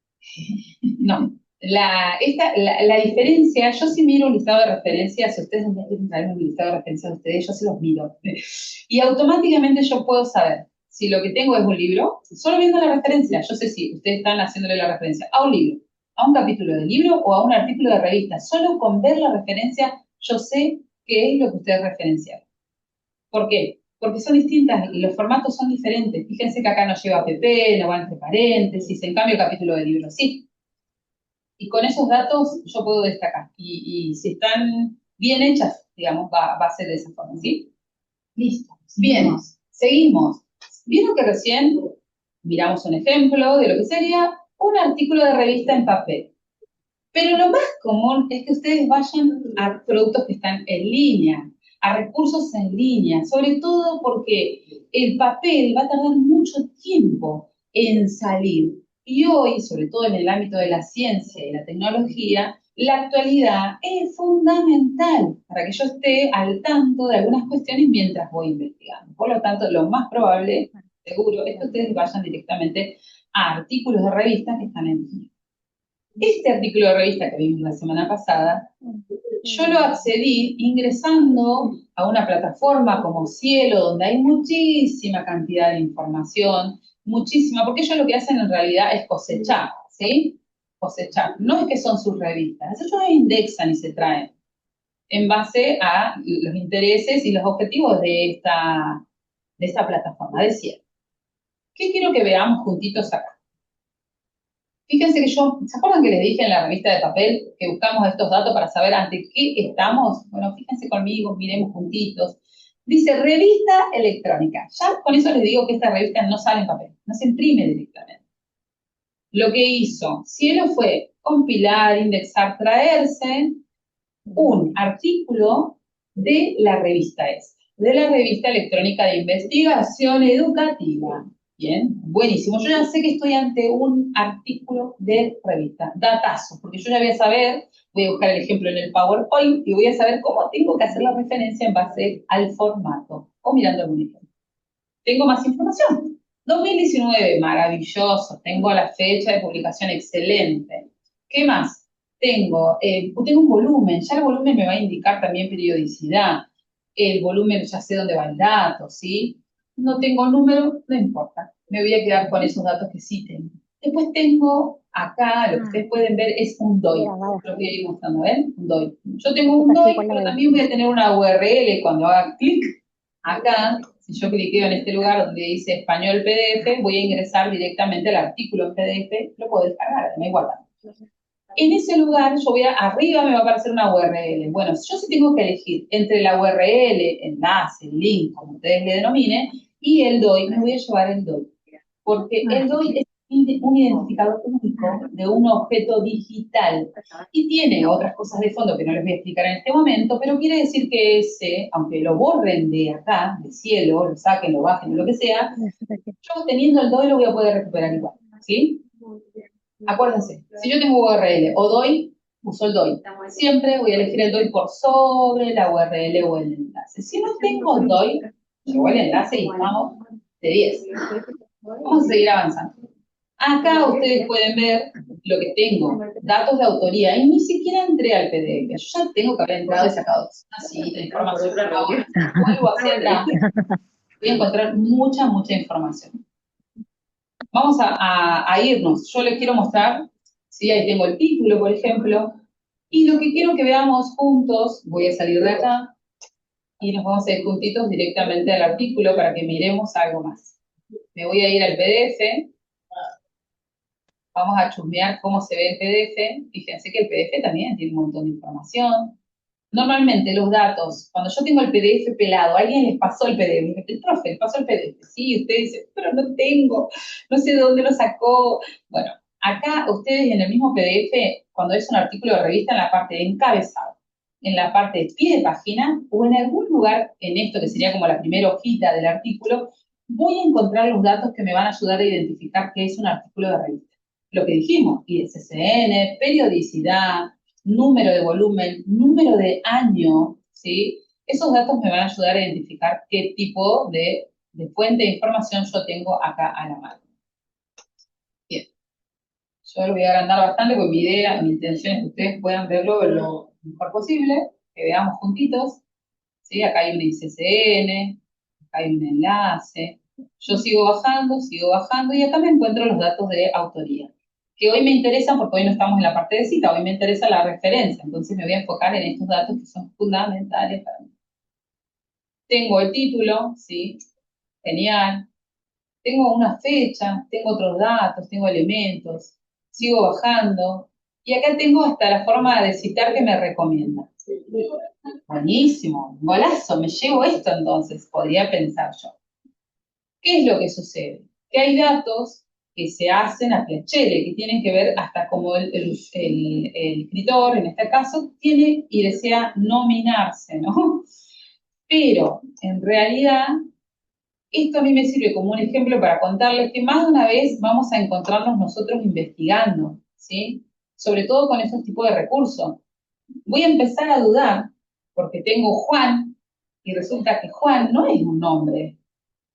No. La diferencia, yo sí miro un listado de referencias, si ustedes no quieren saber un listado de referencias de ustedes, yo se los miro. Y automáticamente yo puedo saber si lo que tengo es un libro, solo viendo la referencia, yo sé si ustedes están haciéndole la referencia a un libro, a un capítulo de libro o a un artículo de revista. Solo con ver la referencia yo sé qué es lo que ustedes referenciaron. ¿Por qué? Porque son distintas, los formatos son diferentes. Fíjense que acá no lleva PP, no va entre paréntesis, en cambio el capítulo de libro sí. Y con esos datos yo puedo destacar. Y si están bien hechas, digamos, va a ser de esa forma, ¿sí? Listo. Bien, seguimos. Vieron que recién miramos un ejemplo de lo que sería un artículo de revista en papel. Pero lo más común es que ustedes vayan a productos que están en línea, a recursos en línea, sobre todo porque el papel va a tardar mucho tiempo en salir. Y hoy, sobre todo en el ámbito de la ciencia y la tecnología, la actualidad es fundamental para que yo esté al tanto de algunas cuestiones mientras voy investigando. Por lo tanto, lo más probable, seguro, es que ustedes vayan directamente a artículos de revistas que están en línea. Este artículo de revista que vimos la semana pasada, yo lo accedí ingresando a una plataforma como Cielo, donde hay muchísima cantidad de información, muchísima, porque ellos lo que hacen en realidad es cosechar, ¿sí? Cosechar. No es que son sus revistas, ellos indexan y se traen en base a los intereses y los objetivos de esta plataforma de Cielo. ¿Qué quiero que veamos juntitos acá? Fíjense que ¿se acuerdan que les dije en la revista de papel que buscamos estos datos para saber ante qué estamos? Bueno, fíjense conmigo, miremos juntitos. Dice revista electrónica. Ya con eso les digo que esta revista no sale en papel, no se imprime directamente. Lo que hizo Cielo fue compilar, indexar, traerse un artículo de la revista de la revista electrónica de investigación educativa. Bien, buenísimo. Yo ya sé que estoy ante un artículo de revista, datazo, porque yo ya voy a saber, voy a buscar el ejemplo en el PowerPoint y voy a saber cómo tengo que hacer la referencia en base al formato o mirando algún ejemplo. Tengo más información. 2019, maravilloso, tengo la fecha de publicación excelente. ¿Qué más? Tengo un volumen, ya el volumen me va a indicar también periodicidad. El volumen ya sé dónde va el dato, ¿sí? No tengo número, no importa. Me voy a quedar con esos datos que sí tengo. Después tengo acá, lo que ustedes pueden ver es un DOI. Lo voy a ir mostrando, ¿ven? Un DOI. Yo tengo un DOI, pero también voy a tener una URL cuando haga clic acá. Si yo cliqueo en este lugar donde dice español PDF, voy a ingresar directamente al artículo en PDF, lo puedo descargar, me guarda. En ese lugar, arriba me va a aparecer una URL. Bueno, yo sí tengo que elegir entre la URL, enlace, link, como ustedes le denominen, y el DOI, me voy a llevar el DOI. Porque el DOI es un identificador único de un objeto digital y tiene otras cosas de fondo que no les voy a explicar en este momento, pero quiere decir que ese, aunque lo borren de acá, del cielo, lo saquen, lo bajen, lo que sea, yo teniendo el DOI lo voy a poder recuperar igual, ¿sí? Acuérdense, si yo tengo URL o DOI, uso el DOI. Siempre voy a elegir el DOI por sobre la URL o el enlace. Si no tengo DOI, llevo el enlace y estamos de 10. Vamos a seguir avanzando. Acá ustedes pueden ver lo que tengo, datos de autoría, y ni siquiera entré al PDF. Yo ya tengo que haber entrado y sacado una cita, información, vuelvo hacia atrás, voy a encontrar mucha información. Vamos a irnos. Yo les quiero mostrar, ¿sí? Ahí tengo el título, por ejemplo, y lo que quiero que veamos juntos, voy a salir de acá, y nos vamos a ir juntitos directamente al artículo para que miremos algo más. Me voy a ir al PDF, vamos a chusmear cómo se ve el PDF. Fíjense que el PDF también tiene un montón de información. Normalmente los datos, cuando yo tengo el PDF pelado, alguien les pasó el PDF, el profe les pasó el PDF, sí, usted dice, pero no tengo, no sé de dónde lo sacó. Bueno, acá ustedes en el mismo PDF, cuando es un artículo de revista, en la parte de encabezado, en la parte de pie de página, o en algún lugar en esto que sería como la primera hojita del artículo, voy a encontrar los datos que me van a ayudar a identificar qué es un artículo de revista. Lo que dijimos, ISSN, periodicidad, número de volumen, número de año, ¿sí? Esos datos me van a ayudar a identificar qué tipo de fuente de información yo tengo acá a la mano. Bien, yo lo voy a agrandar bastante porque mi intención es que ustedes puedan verlo lo mejor posible, que veamos juntitos, ¿sí? Acá hay un ISSN, acá hay un enlace, yo sigo bajando y acá me encuentro los datos de autoría que hoy me interesan porque hoy no estamos en la parte de cita, hoy me interesa la referencia, entonces me voy a enfocar en estos datos que son fundamentales para mí. Tengo el título, ¿sí? Genial. Tengo una fecha, tengo otros datos, tengo elementos, sigo bajando, y acá tengo hasta la forma de citar que me recomienda. Buenísimo, golazo, me llevo esto entonces, podría pensar yo. ¿Qué es lo que sucede? Que hay datos que se hacen a piacere, que tienen que ver hasta como el escritor, en este caso, tiene y desea nominarse, ¿no? Pero, en realidad, esto a mí me sirve como un ejemplo para contarles que más de una vez vamos a encontrarnos nosotros investigando, ¿sí? Sobre todo con esos tipos de recursos. Voy a empezar a dudar, porque tengo Juan, y resulta que Juan no es un nombre,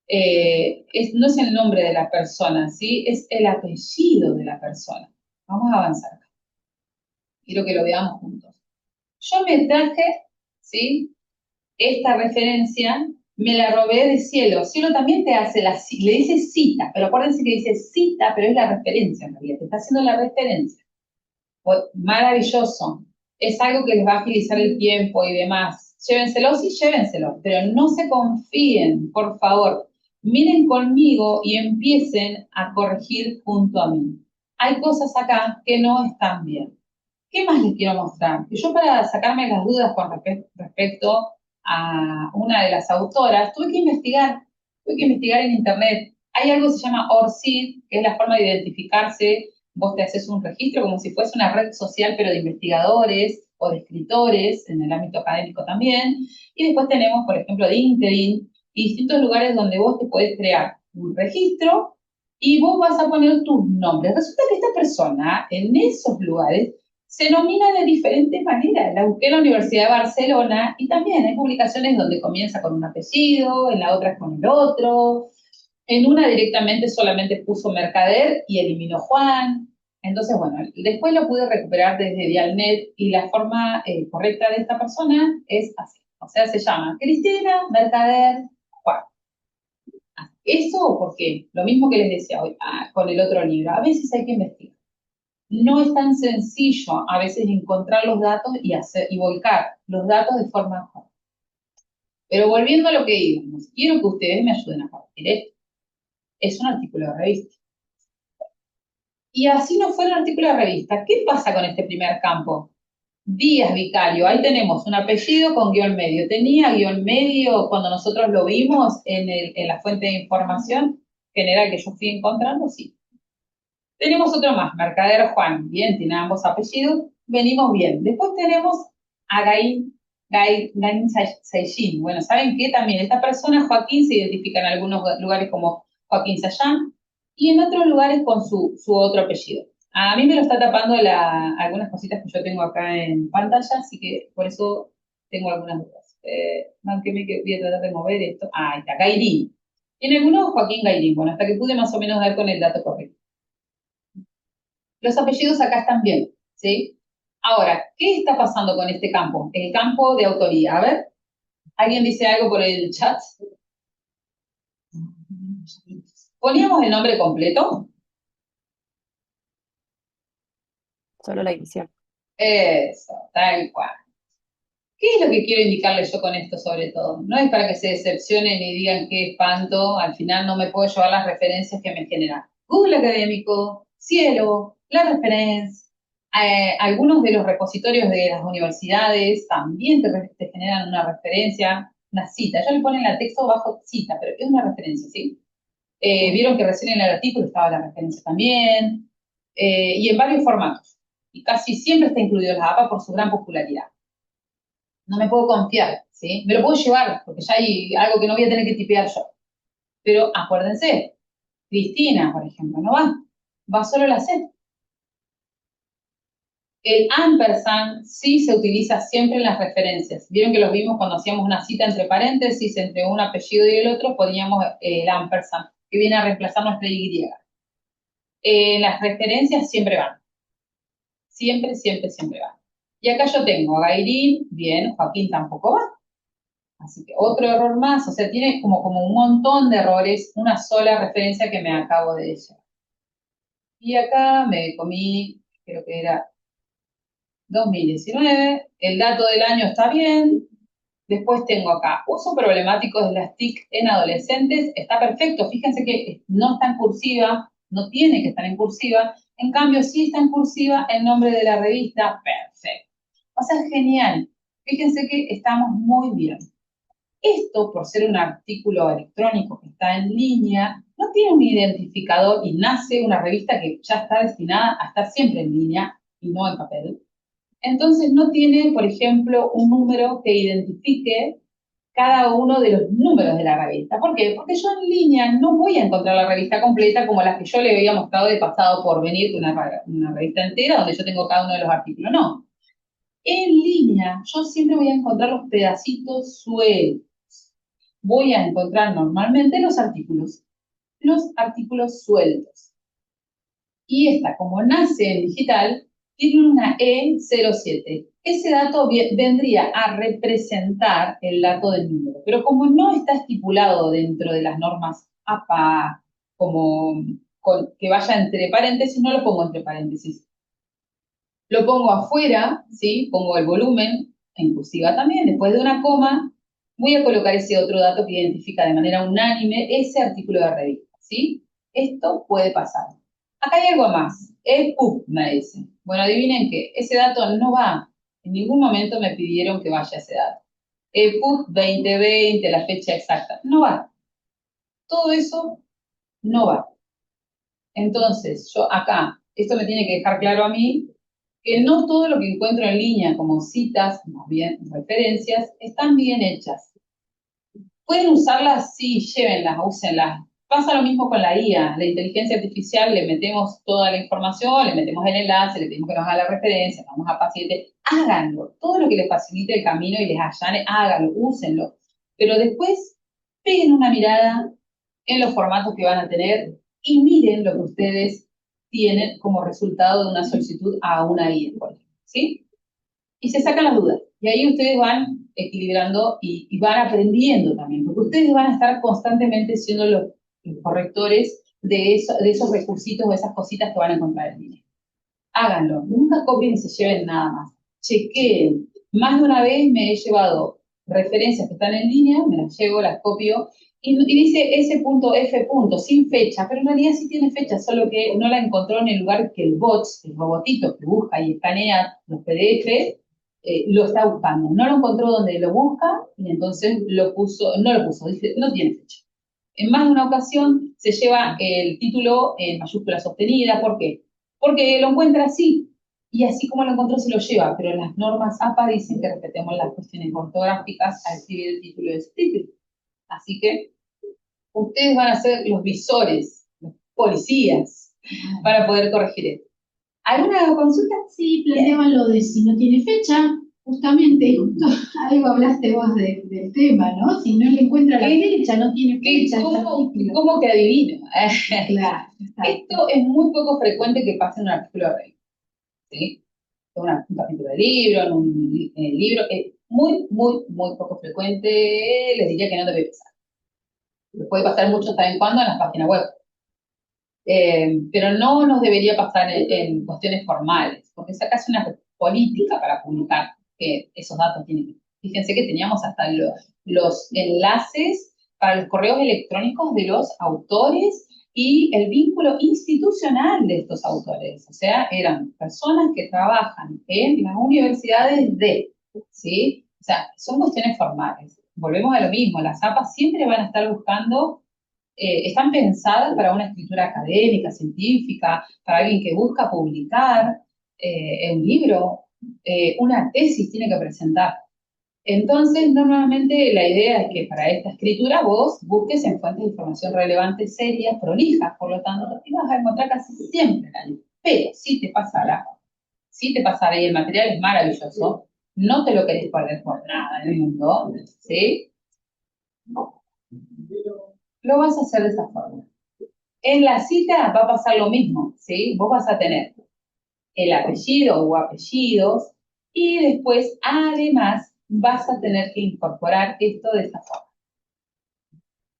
no es el nombre de la persona, ¿sí? Es el apellido de la persona. Vamos a avanzar acá. Quiero que lo veamos juntos. Yo me traje, ¿sí? Esta referencia, me la robé de Cielo. Cielo también te hace le dice cita, pero acuérdense que dice cita, pero es la referencia en realidad, te está haciendo la referencia. Maravilloso. Es algo que les va a agilizar el tiempo y demás. Llévenselo, sí, llévenselo, pero no se confíen, por favor. Miren conmigo y empiecen a corregir junto a mí. Hay cosas acá que no están bien. ¿Qué más les quiero mostrar? Que yo para sacarme las dudas con respecto a una de las autoras, tuve que investigar en internet. Hay algo que se llama ORCID, que es la forma de identificarse. Vos te haces un registro como si fuese una red social, pero de investigadores o de escritores, en el ámbito académico también. Y después tenemos, por ejemplo, LinkedIn y distintos lugares donde vos te podés crear un registro y vos vas a poner tus nombres. Resulta que esta persona en esos lugares se nomina de diferentes maneras. La busqué en la Universidad de Barcelona y también hay publicaciones donde comienza con un apellido, en la otra con el otro. En una directamente solamente puso Mercader y eliminó Juan. Entonces, bueno, después lo pude recuperar desde Dialnet y la forma correcta de esta persona es así. O sea, se llama Cristina Mercader Juan. ¿Eso por qué? Lo mismo que les decía hoy con el otro libro. A veces hay que investigar. No es tan sencillo a veces encontrar los datos y volcar los datos de forma correcta. Pero volviendo a lo que íbamos, quiero que ustedes me ayuden a partir esto. Es un artículo de revista. Y así no fuera un artículo de revista. ¿Qué pasa con este primer campo? Díaz Vicario, ahí tenemos un apellido con guión medio. ¿Tenía guión medio cuando nosotros lo vimos en la fuente de información general que yo fui encontrando? Sí. Tenemos otro más, Mercader Juan. Bien, tiene ambos apellidos. Venimos bien. Después tenemos a Gain Saillín. Bueno, ¿saben qué? También esta persona, Joaquín, se identifica en algunos lugares como Joaquín Sayán y en otros lugares con su otro apellido. A mí me lo está tapando algunas cositas que yo tengo acá en pantalla, así que por eso tengo algunas dudas. Aunque voy a tratar de mover esto. Ah, ahí está, Gairín. En algunos Joaquín Gairín, bueno, hasta que pude más o menos dar con el dato correcto. Los apellidos acá están bien, ¿sí? Ahora, ¿qué está pasando con este campo? El campo de autoría. A ver, ¿alguien dice algo por el chat? ¿Poníamos el nombre completo? Solo la edición. Eso, tal cual. ¿Qué es lo que quiero indicarles yo con esto sobre todo? No es para que se decepcionen y digan qué espanto, al final no me puedo llevar las referencias que me generan. Google Académico, Cielo, la referencia, algunos de los repositorios de las universidades también te generan una referencia, una cita. Ya le ponen la texto bajo cita, pero es una referencia, ¿sí? Vieron que recién en el artículo estaba la referencia también, y en varios formatos. Y casi siempre está incluido la APA por su gran popularidad. No me puedo confiar, ¿sí? Me lo puedo llevar, porque ya hay algo que no voy a tener que tipear yo. Pero acuérdense, Cristina, por ejemplo, no va solo la C. El ampersand sí se utiliza siempre en las referencias. Vieron que los vimos cuando hacíamos una cita entre paréntesis, entre un apellido y el otro, poníamos el ampersand, que viene a reemplazar nuestra Y. En las referencias siempre van. Siempre, siempre, siempre van. Y acá yo tengo a Gairín, bien, Joaquín tampoco va. Así que otro error más, o sea, tiene como un montón de errores, una sola referencia que me acabo de llevar. Y acá me comí, creo que era 2019, el dato del año está bien. Después tengo acá, uso problemático de las TIC en adolescentes, está perfecto, fíjense que no está en cursiva, no tiene que estar en cursiva, en cambio sí está en cursiva el nombre de la revista, perfecto. O sea, es genial, fíjense que estamos muy bien. Esto, por ser un artículo electrónico que está en línea, no tiene un identificador y nace una revista que ya está destinada a estar siempre en línea y no en papel. Entonces no tiene, por ejemplo, un número que identifique cada uno de los números de la revista. ¿Por qué? Porque yo en línea no voy a encontrar la revista completa como las que yo le había mostrado de pasado por venir, una revista entera donde yo tengo cada uno de los artículos. No. En línea yo siempre voy a encontrar los pedacitos sueltos. Voy a encontrar normalmente los artículos sueltos. Y esta, como nace en digital, tiene una E07. Ese dato vendría a representar el dato del número, pero como no está estipulado dentro de las normas APA, como que vaya entre paréntesis, no lo pongo entre paréntesis. Lo pongo afuera, ¿sí? Pongo el volumen, en cursiva también, después de una coma, voy a colocar ese otro dato que identifica de manera unánime ese artículo de revista, ¿sí? Esto puede pasar. Acá hay algo más. El PUB me dice. Bueno, adivinen qué. Ese dato no va. En ningún momento me pidieron que vaya ese dato. El PUB 2020, la fecha exacta. No va. Todo eso no va. Entonces, yo acá, esto me tiene que dejar claro a mí, que no todo lo que encuentro en línea como citas, más bien referencias, están bien hechas. ¿Pueden usarlas? Sí, llévenlas, úsenlas. Pasa lo mismo con la IA, la inteligencia artificial, le metemos toda la información, le metemos el enlace, le pedimos que nos haga la referencia, vamos a paciente, háganlo. Todo lo que les facilite el camino y les allane, háganlo, úsenlo. Pero después, peguen una mirada en los formatos que van a tener, y miren lo que ustedes tienen como resultado de una solicitud a una guía, por ejemplo, ¿sí? Y se sacan las dudas. Y ahí ustedes van equilibrando y van aprendiendo también, porque ustedes van a estar constantemente siendo los correctores de esos recursitos o esas cositas que van a encontrar en línea. Háganlo, nunca copien y se lleven nada más. Chequeen. Más de una vez me he llevado referencias que están en línea, me las llevo, las copio, y dice S.F. sin fecha, pero en realidad sí tiene fecha, solo que no la encontró en el lugar que el bot, el robotito que busca y escanea los PDF, lo está buscando. No lo encontró donde lo busca y entonces no lo puso, dice, no tiene fecha. En más de una ocasión se lleva el título en mayúscula sostenida. ¿Por qué? Porque lo encuentra así. Y así como lo encontró se lo lleva, pero las normas APA dicen que respetemos las cuestiones ortográficas al escribir el título de su título. Así que ustedes van a ser los visores, los policías, para poder corregir esto. ¿Alguna consulta? Sí, planteaban lo de si no tiene fecha, justamente, y justo algo hablaste vos del tema, ¿no? Si no le encuentra la fecha, no tiene fecha. ¿Cómo que adivino? Claro. Esto es muy poco frecuente que pase en un artículo de revista, ¿sí? En un capítulo de libro, en un libro, muy, muy, muy poco frecuente, les diría que no debe pasar. Puede pasar mucho, ¿saben cuándo? En las páginas web. Pero no nos debería pasar en cuestiones formales, porque es casi una política para publicar que esos datos tienen que... Fíjense que teníamos hasta los enlaces para los correos electrónicos de los autores y el vínculo institucional de estos autores. O sea, eran personas que trabajan en las universidades ¿sí? O sea, son cuestiones formales. Volvemos a lo mismo, las APAs siempre van a estar buscando están pensadas para una escritura académica, científica, para alguien que busca publicar un libro, una tesis tiene que presentar. Entonces, normalmente la idea es que para esta escritura vos busques en fuentes de información relevantes, serias, prolijas, por lo tanto, y vas a encontrar casi siempre la lista. Pero si te pasará y el material es maravilloso, no te lo querés perder por nada en el mundo, ¿sí? Lo vas a hacer de esa forma. En la cita va a pasar lo mismo, ¿sí? Vos vas a tener el apellido o apellidos y después, además, vas a tener que incorporar esto de esta forma.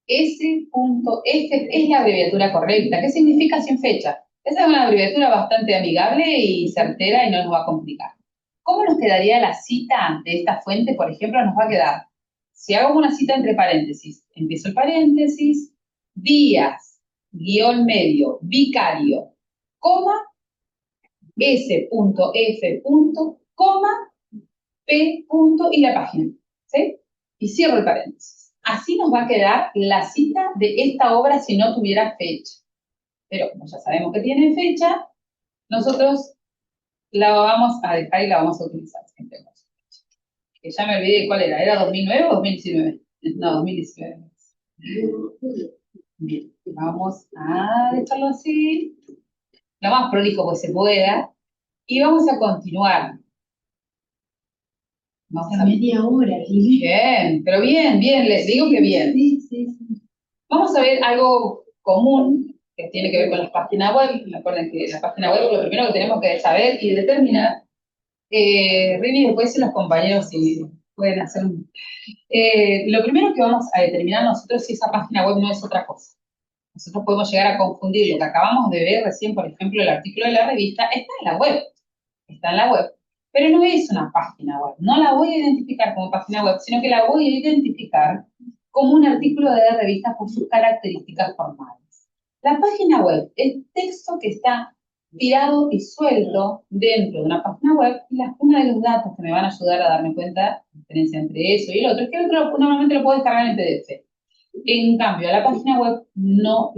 S.F es la abreviatura correcta. ¿Qué significa sin fecha? Esa es una abreviatura bastante amigable y certera y no nos va a complicar. ¿Cómo nos quedaría la cita de esta fuente? Por ejemplo, nos va a quedar, si hago una cita entre paréntesis, empiezo el paréntesis, días, guión medio, vicario, coma, S.F. coma, P. y la página, ¿sí? Y cierro el paréntesis. Así nos va a quedar la cita de esta obra si no tuviera fecha. Pero como ya sabemos que tiene fecha, nosotros la vamos a dejar y la vamos a utilizar. Que ya me olvidé cuál ¿era 2009 o 2019? No, 2019. Bien, vamos a dejarlo así, lo más prolijo que se pueda, y vamos a continuar. Vamos a media hora. Bien, pero bien, les digo que bien. Sí. Vamos a ver algo común que tiene que ver con las páginas web. Recuerden que la página web es lo primero que tenemos que saber y determinar. Rini, después si los compañeros si pueden hacer lo primero que vamos a determinar nosotros si esa página web no es otra cosa. Nosotros podemos llegar a confundir lo que acabamos de ver recién, por ejemplo, el artículo de la revista, está en la web, pero no es una página web. No la voy a identificar como página web, sino que la voy a identificar como un artículo de la revista por sus características formales. La página web es texto que está tirado y suelto dentro de una página web, y uno de los datos que me van a ayudar a darme cuenta la diferencia entre eso y el otro es que el otro normalmente lo puedo descargar en PDF. En cambio, a la página web no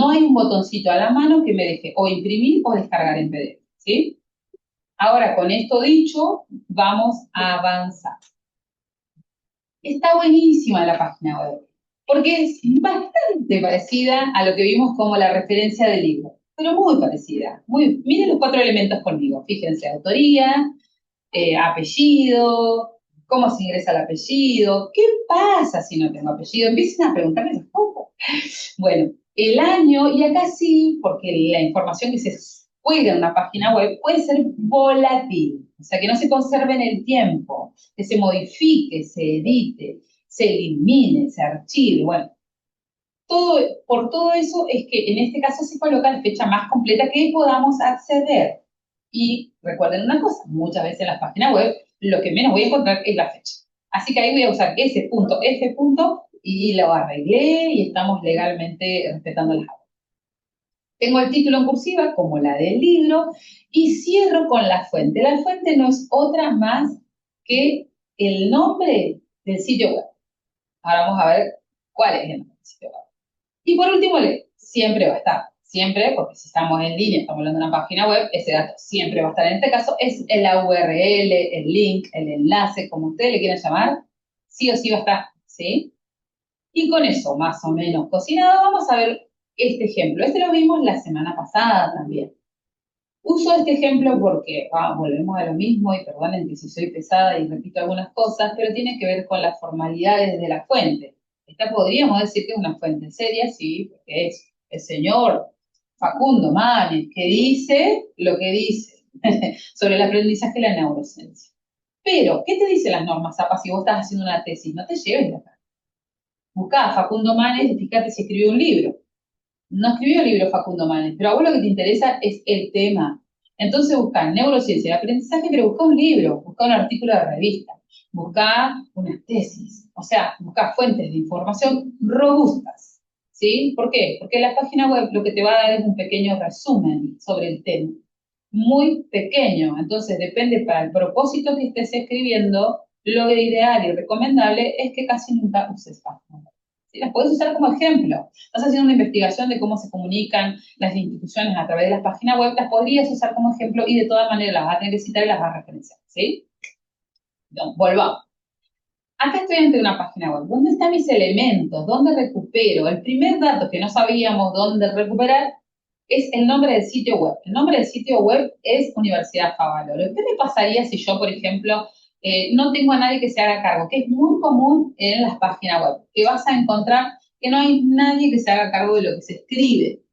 hay un botoncito a la mano que me deje o imprimir o descargar en PDF, ¿sí? Ahora, con esto dicho, vamos a avanzar. Está buenísima la página web, porque es bastante parecida a lo que vimos como la referencia del libro, pero muy parecida. Miren los 4 elementos conmigo, fíjense, autoría, apellido, cómo se ingresa el apellido, qué pasa si no tengo apellido, empiecen a preguntarme esas cosas. Bueno, el año, y acá sí, porque la información que se juega en una página web puede ser volátil, o sea, que no se conserve en el tiempo, que se modifique, se edite, se elimine, se archive, bueno. Por todo eso es que en este caso se coloca la fecha más completa que podamos acceder. Y recuerden una cosa, muchas veces en las páginas web lo que menos voy a encontrar es la fecha. Así que ahí voy a usar ese punto, F punto, y lo arreglé y estamos legalmente respetando las normas. Tengo el título en cursiva, como la del libro, y cierro con la fuente. La fuente no es otra más que el nombre del sitio web. Ahora vamos a ver cuál es el nombre del sitio web. Y por último, siempre va a estar, siempre, porque si estamos en línea, estamos hablando de una página web, ese dato siempre va a estar. En este caso es la URL, el link, el enlace, como ustedes le quieran llamar, sí o sí va a estar, ¿sí? Y con eso, más o menos cocinado, vamos a ver este ejemplo. Este lo vimos la semana pasada también. Uso este ejemplo porque volvemos a lo mismo y perdonen que si soy pesada y repito algunas cosas, pero tiene que ver con las formalidades de la fuente. Esta podríamos decir que es una fuente seria, sí, porque es el señor Facundo Manes, que dice lo que dice sobre el aprendizaje y la neurociencia. Pero, ¿qué te dicen las normas APA si vos estás haciendo una tesis? No te lleves de acá. Buscá a Facundo Manes y fíjate si escribió un libro. No escribió el libro Facundo Manes, pero a vos lo que te interesa es el tema. Entonces busca neurociencia y aprendizaje, pero busca un libro, busca un artículo de revista, busca una tesis, o sea, busca fuentes de información robustas, ¿sí? ¿Por qué? Porque la página web lo que te va a dar es un pequeño resumen sobre el tema, muy pequeño, entonces depende para el propósito que estés escribiendo, lo ideal y recomendable es que casi nunca uses página web. ¿Sí? Las puedes usar como ejemplo. Estás haciendo una investigación de cómo se comunican las instituciones a través de las páginas web, las podrías usar como ejemplo y de todas maneras las vas a tener que citar y las vas a referenciar, ¿sí? Entonces, volvamos. Acá estoy ante una página web. ¿Dónde están mis elementos? ¿Dónde recupero? El primer dato que no sabíamos dónde recuperar es el nombre del sitio web. El nombre del sitio web es Universidad Favaloro. ¿Qué me pasaría si yo, por ejemplo, no tengo a nadie que se haga cargo? Que es muy común en las páginas web, que vas a encontrar que no hay nadie que se haga cargo de lo que se escribe.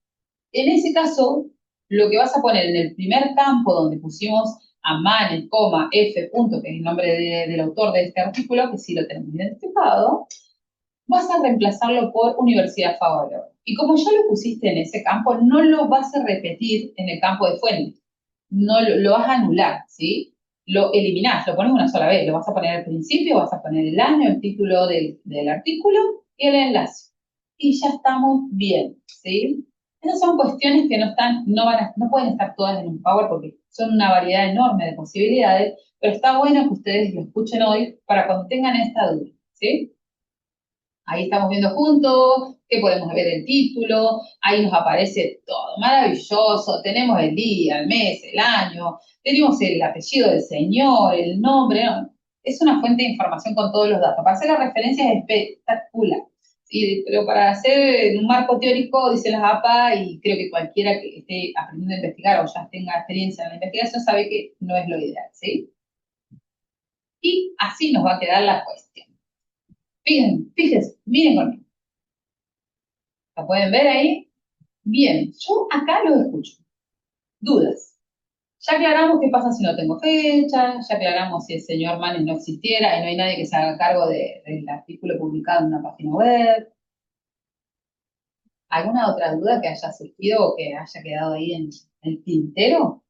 En ese caso, lo que vas a poner en el primer campo donde pusimos a Manes, F punto, que es el nombre del autor de este artículo, que sí lo tenemos identificado, vas a reemplazarlo por Universidad Favaloro. Y como ya lo pusiste en ese campo, no lo vas a repetir en el campo de fuente. No lo vas a anular, ¿sí? Lo eliminás, lo pones una sola vez. Lo vas a poner al principio, vas a poner el año, el título del artículo y el enlace. Y ya estamos bien, ¿sí? Esas son cuestiones que no pueden estar todas en un Power porque son una variedad enorme de posibilidades, pero está bueno que ustedes lo escuchen hoy para cuando tengan esta duda, ¿sí? Ahí estamos viendo juntos, que podemos ver el título, ahí nos aparece todo, maravilloso, tenemos el día, el mes, el año, tenemos el apellido del señor, el nombre, ¿no? Es una fuente de información con todos los datos. Para hacer la referencia es espectacular. Sí, pero para hacer un marco teórico, dice las APA, y creo que cualquiera que esté aprendiendo a investigar o ya tenga experiencia en la investigación sabe que no es lo ideal, ¿sí? Y así nos va a quedar la cuestión. Fíjense, miren conmigo. ¿La pueden ver ahí? Bien, yo acá lo escucho. Dudas. Ya aclaramos qué pasa si no tengo fecha, ya aclaramos si el señor Manes no existiera y no hay nadie que se haga cargo del artículo publicado en una página web. ¿Alguna otra duda que haya surgido o que haya quedado ahí en el tintero?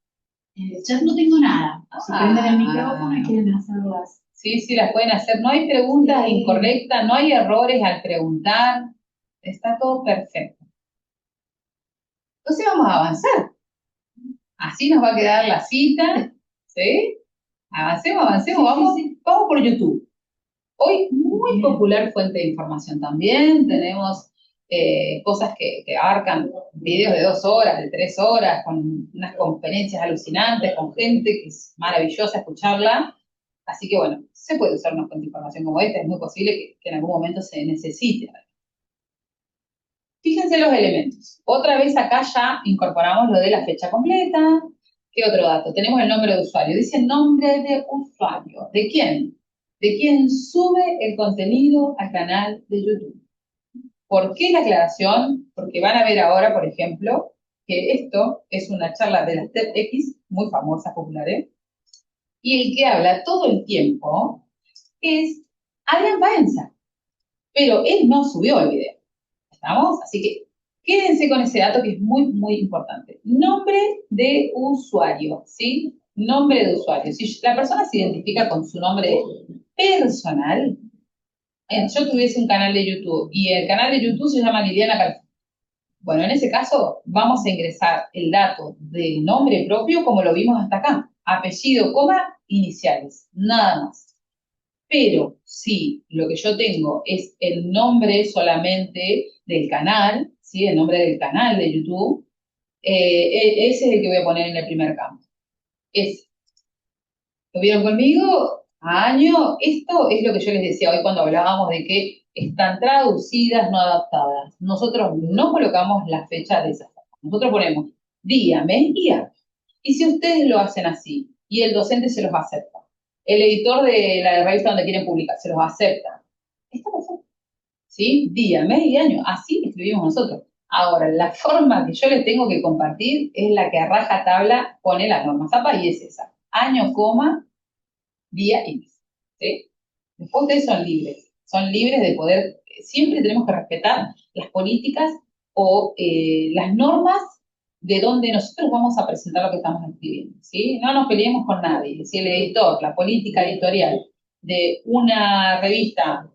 En el chat no tengo nada. Si prenden el micrófono y quieren hacerlas. Sí, sí, las pueden hacer. No hay preguntas incorrectas, no hay errores al preguntar. Está todo perfecto. Entonces vamos a avanzar. Así nos va a quedar la cita, ¿sí? Avancemos, Sí, vamos, sí. vamos por YouTube. Hoy muy popular fuente de información también, tenemos cosas que abarcan videos de 2 horas, de 3 horas, con unas conferencias alucinantes, con gente que es maravillosa escucharla. Así que bueno, se puede usar una fuente de información como esta, es muy posible que en algún momento se necesite. Fíjense los elementos. Otra vez acá ya incorporamos lo de la fecha completa. ¿Qué otro dato? Tenemos el nombre de usuario. Dice nombre de usuario. ¿De quién? De quien sube el contenido al canal de YouTube. ¿Por qué la aclaración? Porque van a ver ahora, por ejemplo, que esto es una charla de las TEDx, muy famosa, popular, ¿eh? Y el que habla todo el tiempo es Adrián Paenza, pero él no subió el video, ¿estamos? Así que quédense con ese dato que es muy, muy importante. Nombre de usuario, ¿sí? Nombre de usuario. Si la persona se identifica con su nombre personal, yo tuviese un canal de YouTube y el canal de YouTube se llama Liliana Calfón. Bueno, en ese caso vamos a ingresar el dato del nombre propio como lo vimos hasta acá. Apellido, coma, iniciales, nada más. Pero si lo que yo tengo es el nombre solamente del canal, ¿sí? El nombre del canal de YouTube, ese es el que voy a poner en el primer campo. ¿Lo vieron conmigo? Año, esto es lo que yo les decía hoy cuando hablábamos de que están traducidas, no adaptadas. Nosotros no colocamos la fecha de esa forma. Nosotros ponemos día, mes y año. Y si ustedes lo hacen así, y el docente se los acepta, el editor de la revista donde quieren publicar se los acepta, está perfecto. ¿Sí? Día, mes y año. Así escribimos nosotros. Ahora, la forma que yo les tengo que compartir es la que a raja tabla pone las normas APA y es esa. Año, coma, día y mes. ¿Sí? Después ustedes son libres de poder, siempre tenemos que respetar las políticas o las normas de donde nosotros vamos a presentar lo que estamos escribiendo, ¿sí? No nos peleemos con nadie. Si el editor, la política editorial de una revista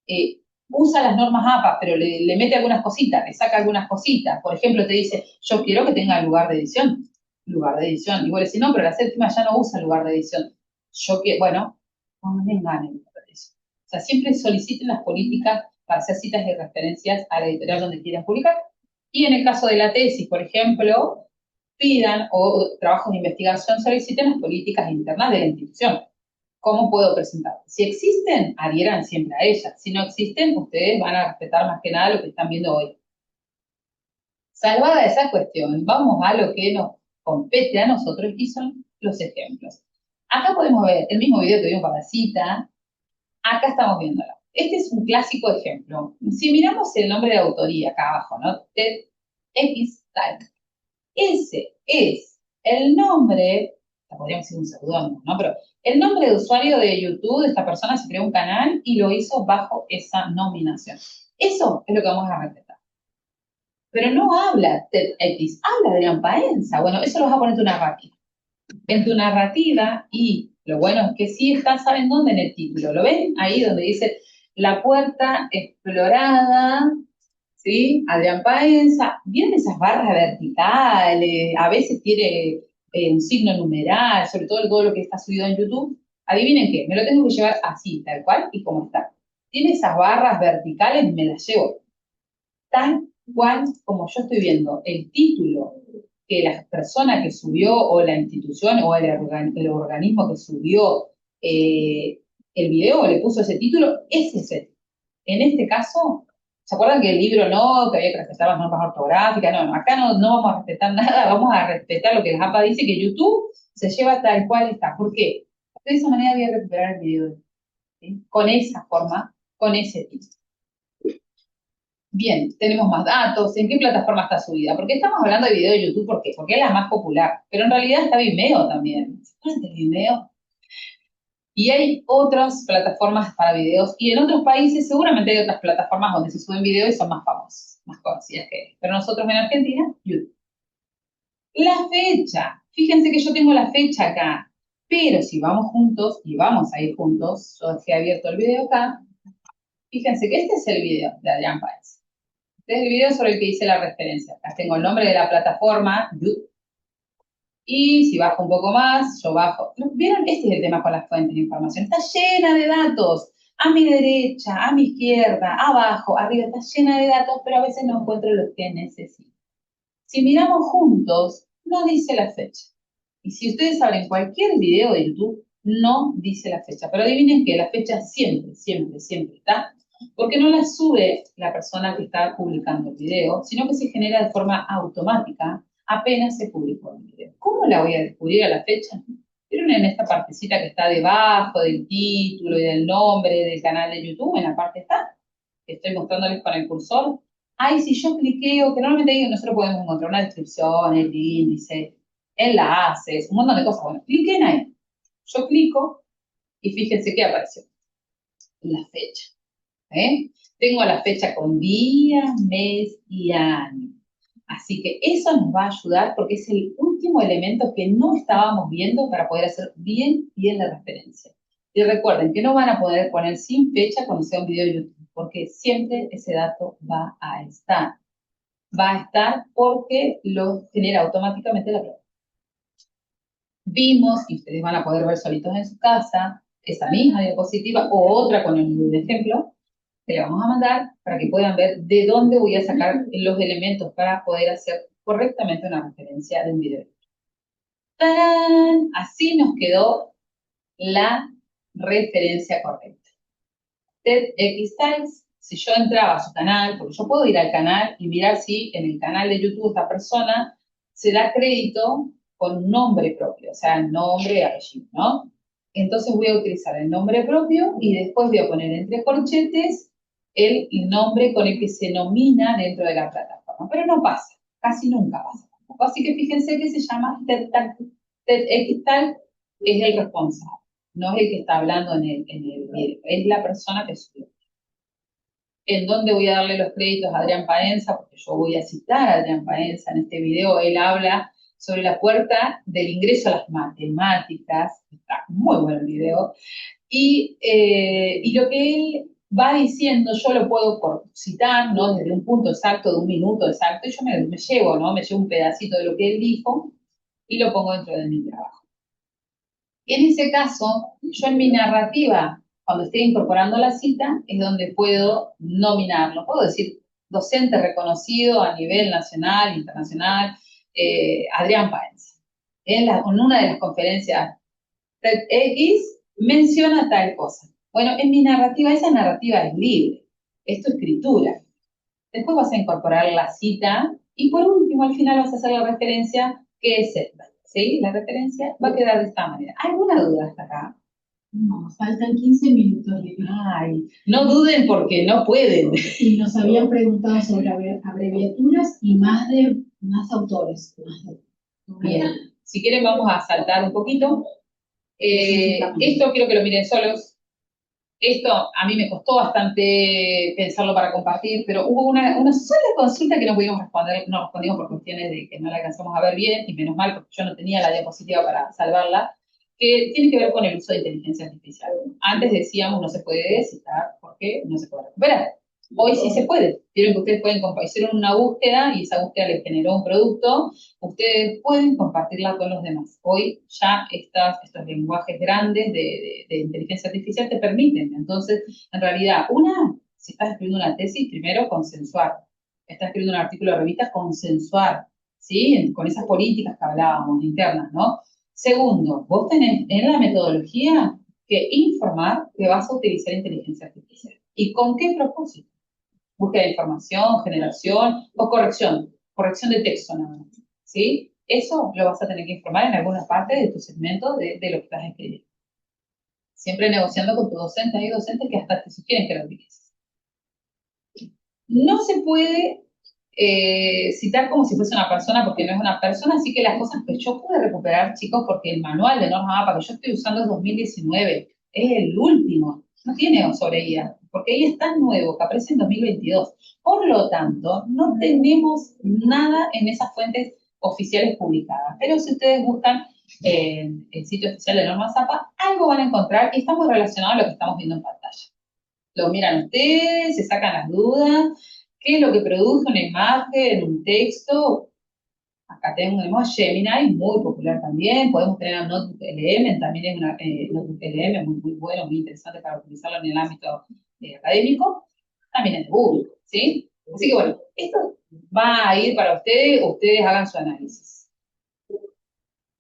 eh, usa las normas APA, pero le mete algunas cositas, le saca algunas cositas, por ejemplo, te dice, yo quiero que tenga lugar de edición, y vos le decís, no, pero la séptima ya no usa lugar de edición. Yo que, bueno, no me engañen por eso. O sea, siempre soliciten las políticas para hacer citas y referencias a la editorial donde quieran publicar. Y en el caso de la tesis, por ejemplo, pidan o trabajos de investigación soliciten las políticas internas de la institución. ¿Cómo puedo presentar? Si existen, adhieran siempre a ellas. Si no existen, ustedes van a respetar más que nada lo que están viendo hoy. Salvada esa cuestión, vamos a lo que nos compete a nosotros y son los ejemplos. Acá podemos ver el mismo video que vimos para la cita. Acá estamos viéndolo. Este es un clásico ejemplo. Si miramos el nombre de autoría acá abajo, ¿no? TEDx Type. Ese es el nombre, podríamos decir un seudónimo, ¿no? Pero el nombre de usuario de YouTube de esta persona se creó un canal y lo hizo bajo esa nominación. Eso es lo que vamos a respetar. Pero no habla TEDx, habla Adrián Paenza. Bueno, eso lo vas a poner en tu narrativa. En tu narrativa, y lo bueno es que sí está, ¿saben dónde? En el título. ¿Lo ven? Ahí donde dice la puerta explorada, ¿sí? Adrián Paenza, ¿vieron esas barras verticales? A veces tiene un signo numeral, sobre todo lo que está subido en YouTube. Adivinen qué, me lo tengo que llevar así, tal cual y como está. Tiene esas barras verticales, me las llevo tal cual como yo estoy viendo el título que la persona que subió o la institución o el organismo que subió el video o le puso ese título, ese es el. En este caso, ¿se acuerdan que el libro no, que había que respetar las normas ortográficas? No, no, acá no vamos a respetar nada, vamos a respetar lo que la APA dice, que YouTube se lleva tal cual está. ¿Por qué? De esa manera voy a recuperar el video, ¿sí? Con esa forma, con ese título. Bien, tenemos más datos. ¿En qué plataforma está subida? Porque estamos hablando de video de YouTube, ¿por qué? Porque es la más popular. Pero en realidad está Vimeo también. ¿Se acuerdan de Vimeo? Y hay otras plataformas para videos. Y en otros países seguramente hay otras plataformas donde se suben videos y son más famosas, más conocidas que él. Pero nosotros en Argentina, YouTube. La fecha. Fíjense que yo tengo la fecha acá. Pero si vamos juntos, y vamos a ir juntos, yo dejé abierto el video acá. Fíjense que este es el video de Adrián Páez. Este es el video sobre el que hice la referencia. Acá tengo el nombre de la plataforma, YouTube. Y si bajo un poco más, yo bajo. ¿Vieron? Este es el tema con las fuentes de información. Está llena de datos. A mi derecha, a mi izquierda, abajo, arriba. Está llena de datos, pero a veces no encuentro los que necesito. Si miramos juntos, no dice la fecha. Y si ustedes abren cualquier video de YouTube, no dice la fecha. Pero adivinen que la fecha siempre, siempre, siempre está. Porque no la sube la persona que está publicando el video, sino que se genera de forma automática apenas se publicó el video. ¿Cómo la voy a descubrir a la fecha? ¿Vieron en esta partecita que está debajo del título y del nombre del canal de YouTube? En la parte está. que estoy mostrándoles con el cursor, ay, si yo cliqueo, que normalmente nosotros podemos encontrar una descripción, el índice, enlaces, un montón de cosas. Bueno, cliquen ahí. Yo clico y fíjense qué apareció. La fecha. ¿Eh? Tengo la fecha con día, mes y año. Así que eso nos va a ayudar porque es el último elemento que no estábamos viendo para poder hacer bien la referencia. Y recuerden que no van a poder poner sin fecha cuando sea un video de YouTube, porque siempre ese dato va a estar. Va a estar porque lo genera automáticamente la plataforma. Vimos, y ustedes van a poder ver solitos en su casa, esa misma diapositiva o otra con el mismo ejemplo, que le vamos a mandar para que puedan ver de dónde voy a sacar los elementos para poder hacer correctamente una referencia de un video. ¡Tarán! Así nos quedó la referencia correcta. TEDxTiles, si yo entraba a su canal, porque yo puedo ir al canal y mirar si en el canal de YouTube esta persona se da crédito con nombre propio, o sea, nombre y apellido, ¿no? Entonces voy a utilizar el nombre propio y después voy a poner entre corchetes el nombre con el que se nomina dentro de la plataforma. Pero no pasa, casi nunca pasa. Así que fíjense que se llama TEDxTiles, es el responsable. No es el que está hablando en el video, es la persona que subió. ¿En dónde voy a darle los créditos a Adrián Paenza? Porque yo voy a citar a Adrián Paenza en este video. Él habla sobre la puerta del ingreso a las matemáticas. Está muy bueno el video. Y lo que él va diciendo, yo lo puedo citar, ¿no? Desde un punto exacto, de un minuto exacto, y yo me llevo, ¿no? Me llevo un pedacito de lo que él dijo y lo pongo dentro de mi trabajo. En ese caso, yo en mi narrativa, cuando esté incorporando la cita, es donde puedo nominarlo. Puedo decir docente reconocido a nivel nacional, internacional, Adrián Páez. En una de las conferencias TEDx menciona tal cosa. Bueno, en mi narrativa, esa narrativa es libre, es tu escritura. Después vas a incorporar la cita y por último, al final vas a hacer la referencia que es esta. ¿Sí? La referencia va a quedar de esta manera. ¿Alguna duda hasta acá? No, faltan 15 minutos. Ay, no duden porque no pueden. Y nos habían preguntado sobre abreviaturas y más autores. Bien, si quieren vamos a saltar un poquito. Esto quiero que lo miren solos. Esto a mí me costó bastante pensarlo para compartir, pero hubo una sola consulta que no pudimos responder, no respondimos por cuestiones de que no la alcanzamos a ver bien, y menos mal porque yo no tenía la diapositiva para salvarla, que tiene que ver con el uso de inteligencia artificial. Antes decíamos no se puede citar porque no se puede recuperar. Hoy sí se puede. Vieron que ustedes pueden hicieron una búsqueda y esa búsqueda les generó un producto. Ustedes pueden compartirla con los demás. Hoy ya estos lenguajes grandes de inteligencia artificial te permiten. Entonces, en realidad, si estás escribiendo una tesis, primero consensuar. Estás escribiendo un artículo de revista, consensuar, ¿sí? Con esas políticas que hablábamos internas, ¿no? Segundo, vos tenés en la metodología que informar que vas a utilizar inteligencia artificial. ¿Y con qué propósito? Búsqueda de información, generación o corrección de texto nada más, ¿sí? Eso lo vas a tener que informar en alguna parte de tu segmento de lo que estás escribiendo. Siempre negociando con tu docente. Hay docentes que hasta te sugieren que lo utilices. No se puede citar como si fuese una persona porque no es una persona, así que las cosas que yo pude recuperar, chicos, porque el manual de norma APA que yo estoy usando es 2019, es el último, no tiene sobre IA, porque IA es tan nuevo que aparece en 2022. Por lo tanto, no tenemos nada en esas fuentes oficiales publicadas, pero si ustedes buscan en el sitio oficial de normas APA, algo van a encontrar y está muy relacionado a lo que estamos viendo en pantalla. Lo miran ustedes, se sacan las dudas. ¿Qué es lo que produce una imagen, un texto? Acá tenemos Gemini, muy popular también. Podemos tener a Notebook LM, también es una Notebook LM muy bueno, muy interesante para utilizarlo en el ámbito académico. También es de Google, ¿sí? Así que bueno, esto va a ir para ustedes hagan su análisis.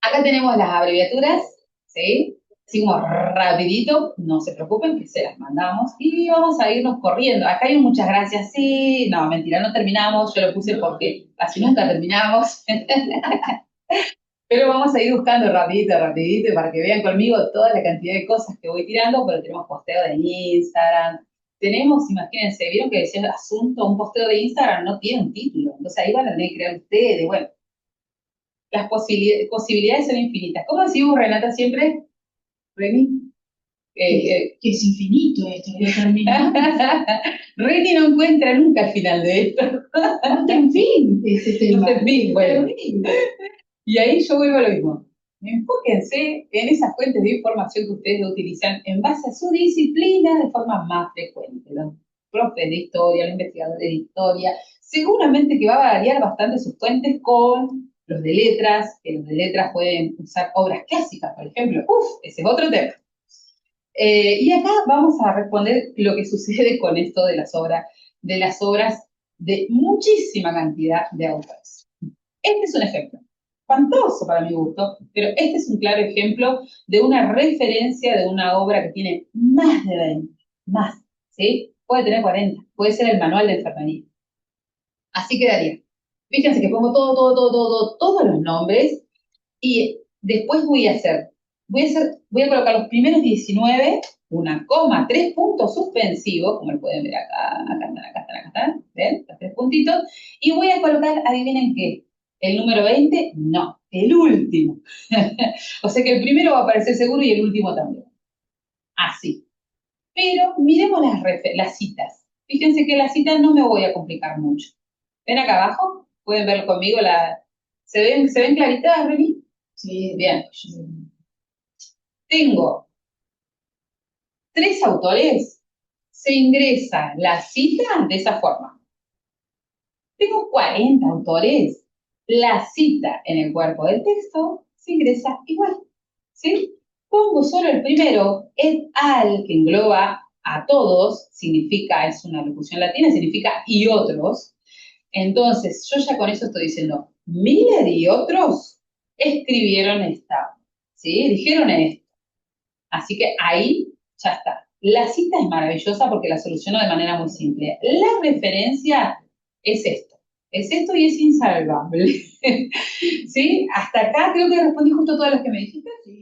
Acá tenemos las abreviaturas, ¿sí? Seguimos rapidito, no se preocupen que se las mandamos y vamos a irnos corriendo. Acá hay muchas gracias, sí, no, mentira, no terminamos, yo lo puse porque casi nunca terminamos. Pero vamos a ir buscando rapidito, para que vean conmigo toda la cantidad de cosas que voy tirando, pero tenemos posteo de Instagram, tenemos, imagínense, vieron que decía asunto, un posteo de Instagram no tiene un título, entonces ahí van a tener que crear ustedes, bueno, las posibilidades son infinitas. ¿Cómo decimos, Renata, siempre? Reni. Que es infinito esto, que termina. Reni no encuentra nunca el final de esto. No tiene un fin ese tema. No tiene fin, bueno. Terrible. Y ahí yo vuelvo a lo mismo. Enfóquense en esas fuentes de información que ustedes utilizan en base a su disciplina de forma más frecuente. Los profes de historia, los investigadores de historia, seguramente que va a variar bastante sus fuentes con los de letras, que los de letras pueden usar obras clásicas, por ejemplo. Ese es otro tema. Y acá vamos a responder lo que sucede con esto de las obras de muchísima cantidad de autores. Este es un ejemplo, espantoso para mi gusto, pero este es un claro ejemplo de una referencia de una obra que tiene más de 20, más, ¿sí? Puede tener 40, puede ser el manual de enfermería. Así quedaría. Fíjense que pongo todos los nombres y después voy a colocar los primeros 19, una coma, 3 puntos suspensivos, como lo pueden ver acá están, ¿ven? Los 3 puntitos, y voy a colocar, adivinen qué, el número 20, no, el último. O sea que el primero va a aparecer seguro y el último también. Así. Pero miremos las citas. Fíjense que las citas no me voy a complicar mucho. ¿Ven acá abajo? ¿Pueden verlo conmigo? ¿Se ven claritas, Reni? Sí, Bien. Tengo 3 autores, se ingresa la cita de esa forma. Tengo 40 autores, la cita en el cuerpo del texto se ingresa igual, ¿sí? Pongo solo el primero, et al, que engloba a todos, significa, es una locución latina, significa y otros. Entonces, yo ya con eso estoy diciendo, Miller y otros escribieron esta, ¿sí? Dijeron esto. Así que ahí ya está. La cita es maravillosa porque la soluciono de manera muy simple. La referencia es esto. Es esto y es insalvable. ¿Sí? Hasta acá creo que respondí justo todas las que me dijiste. sí.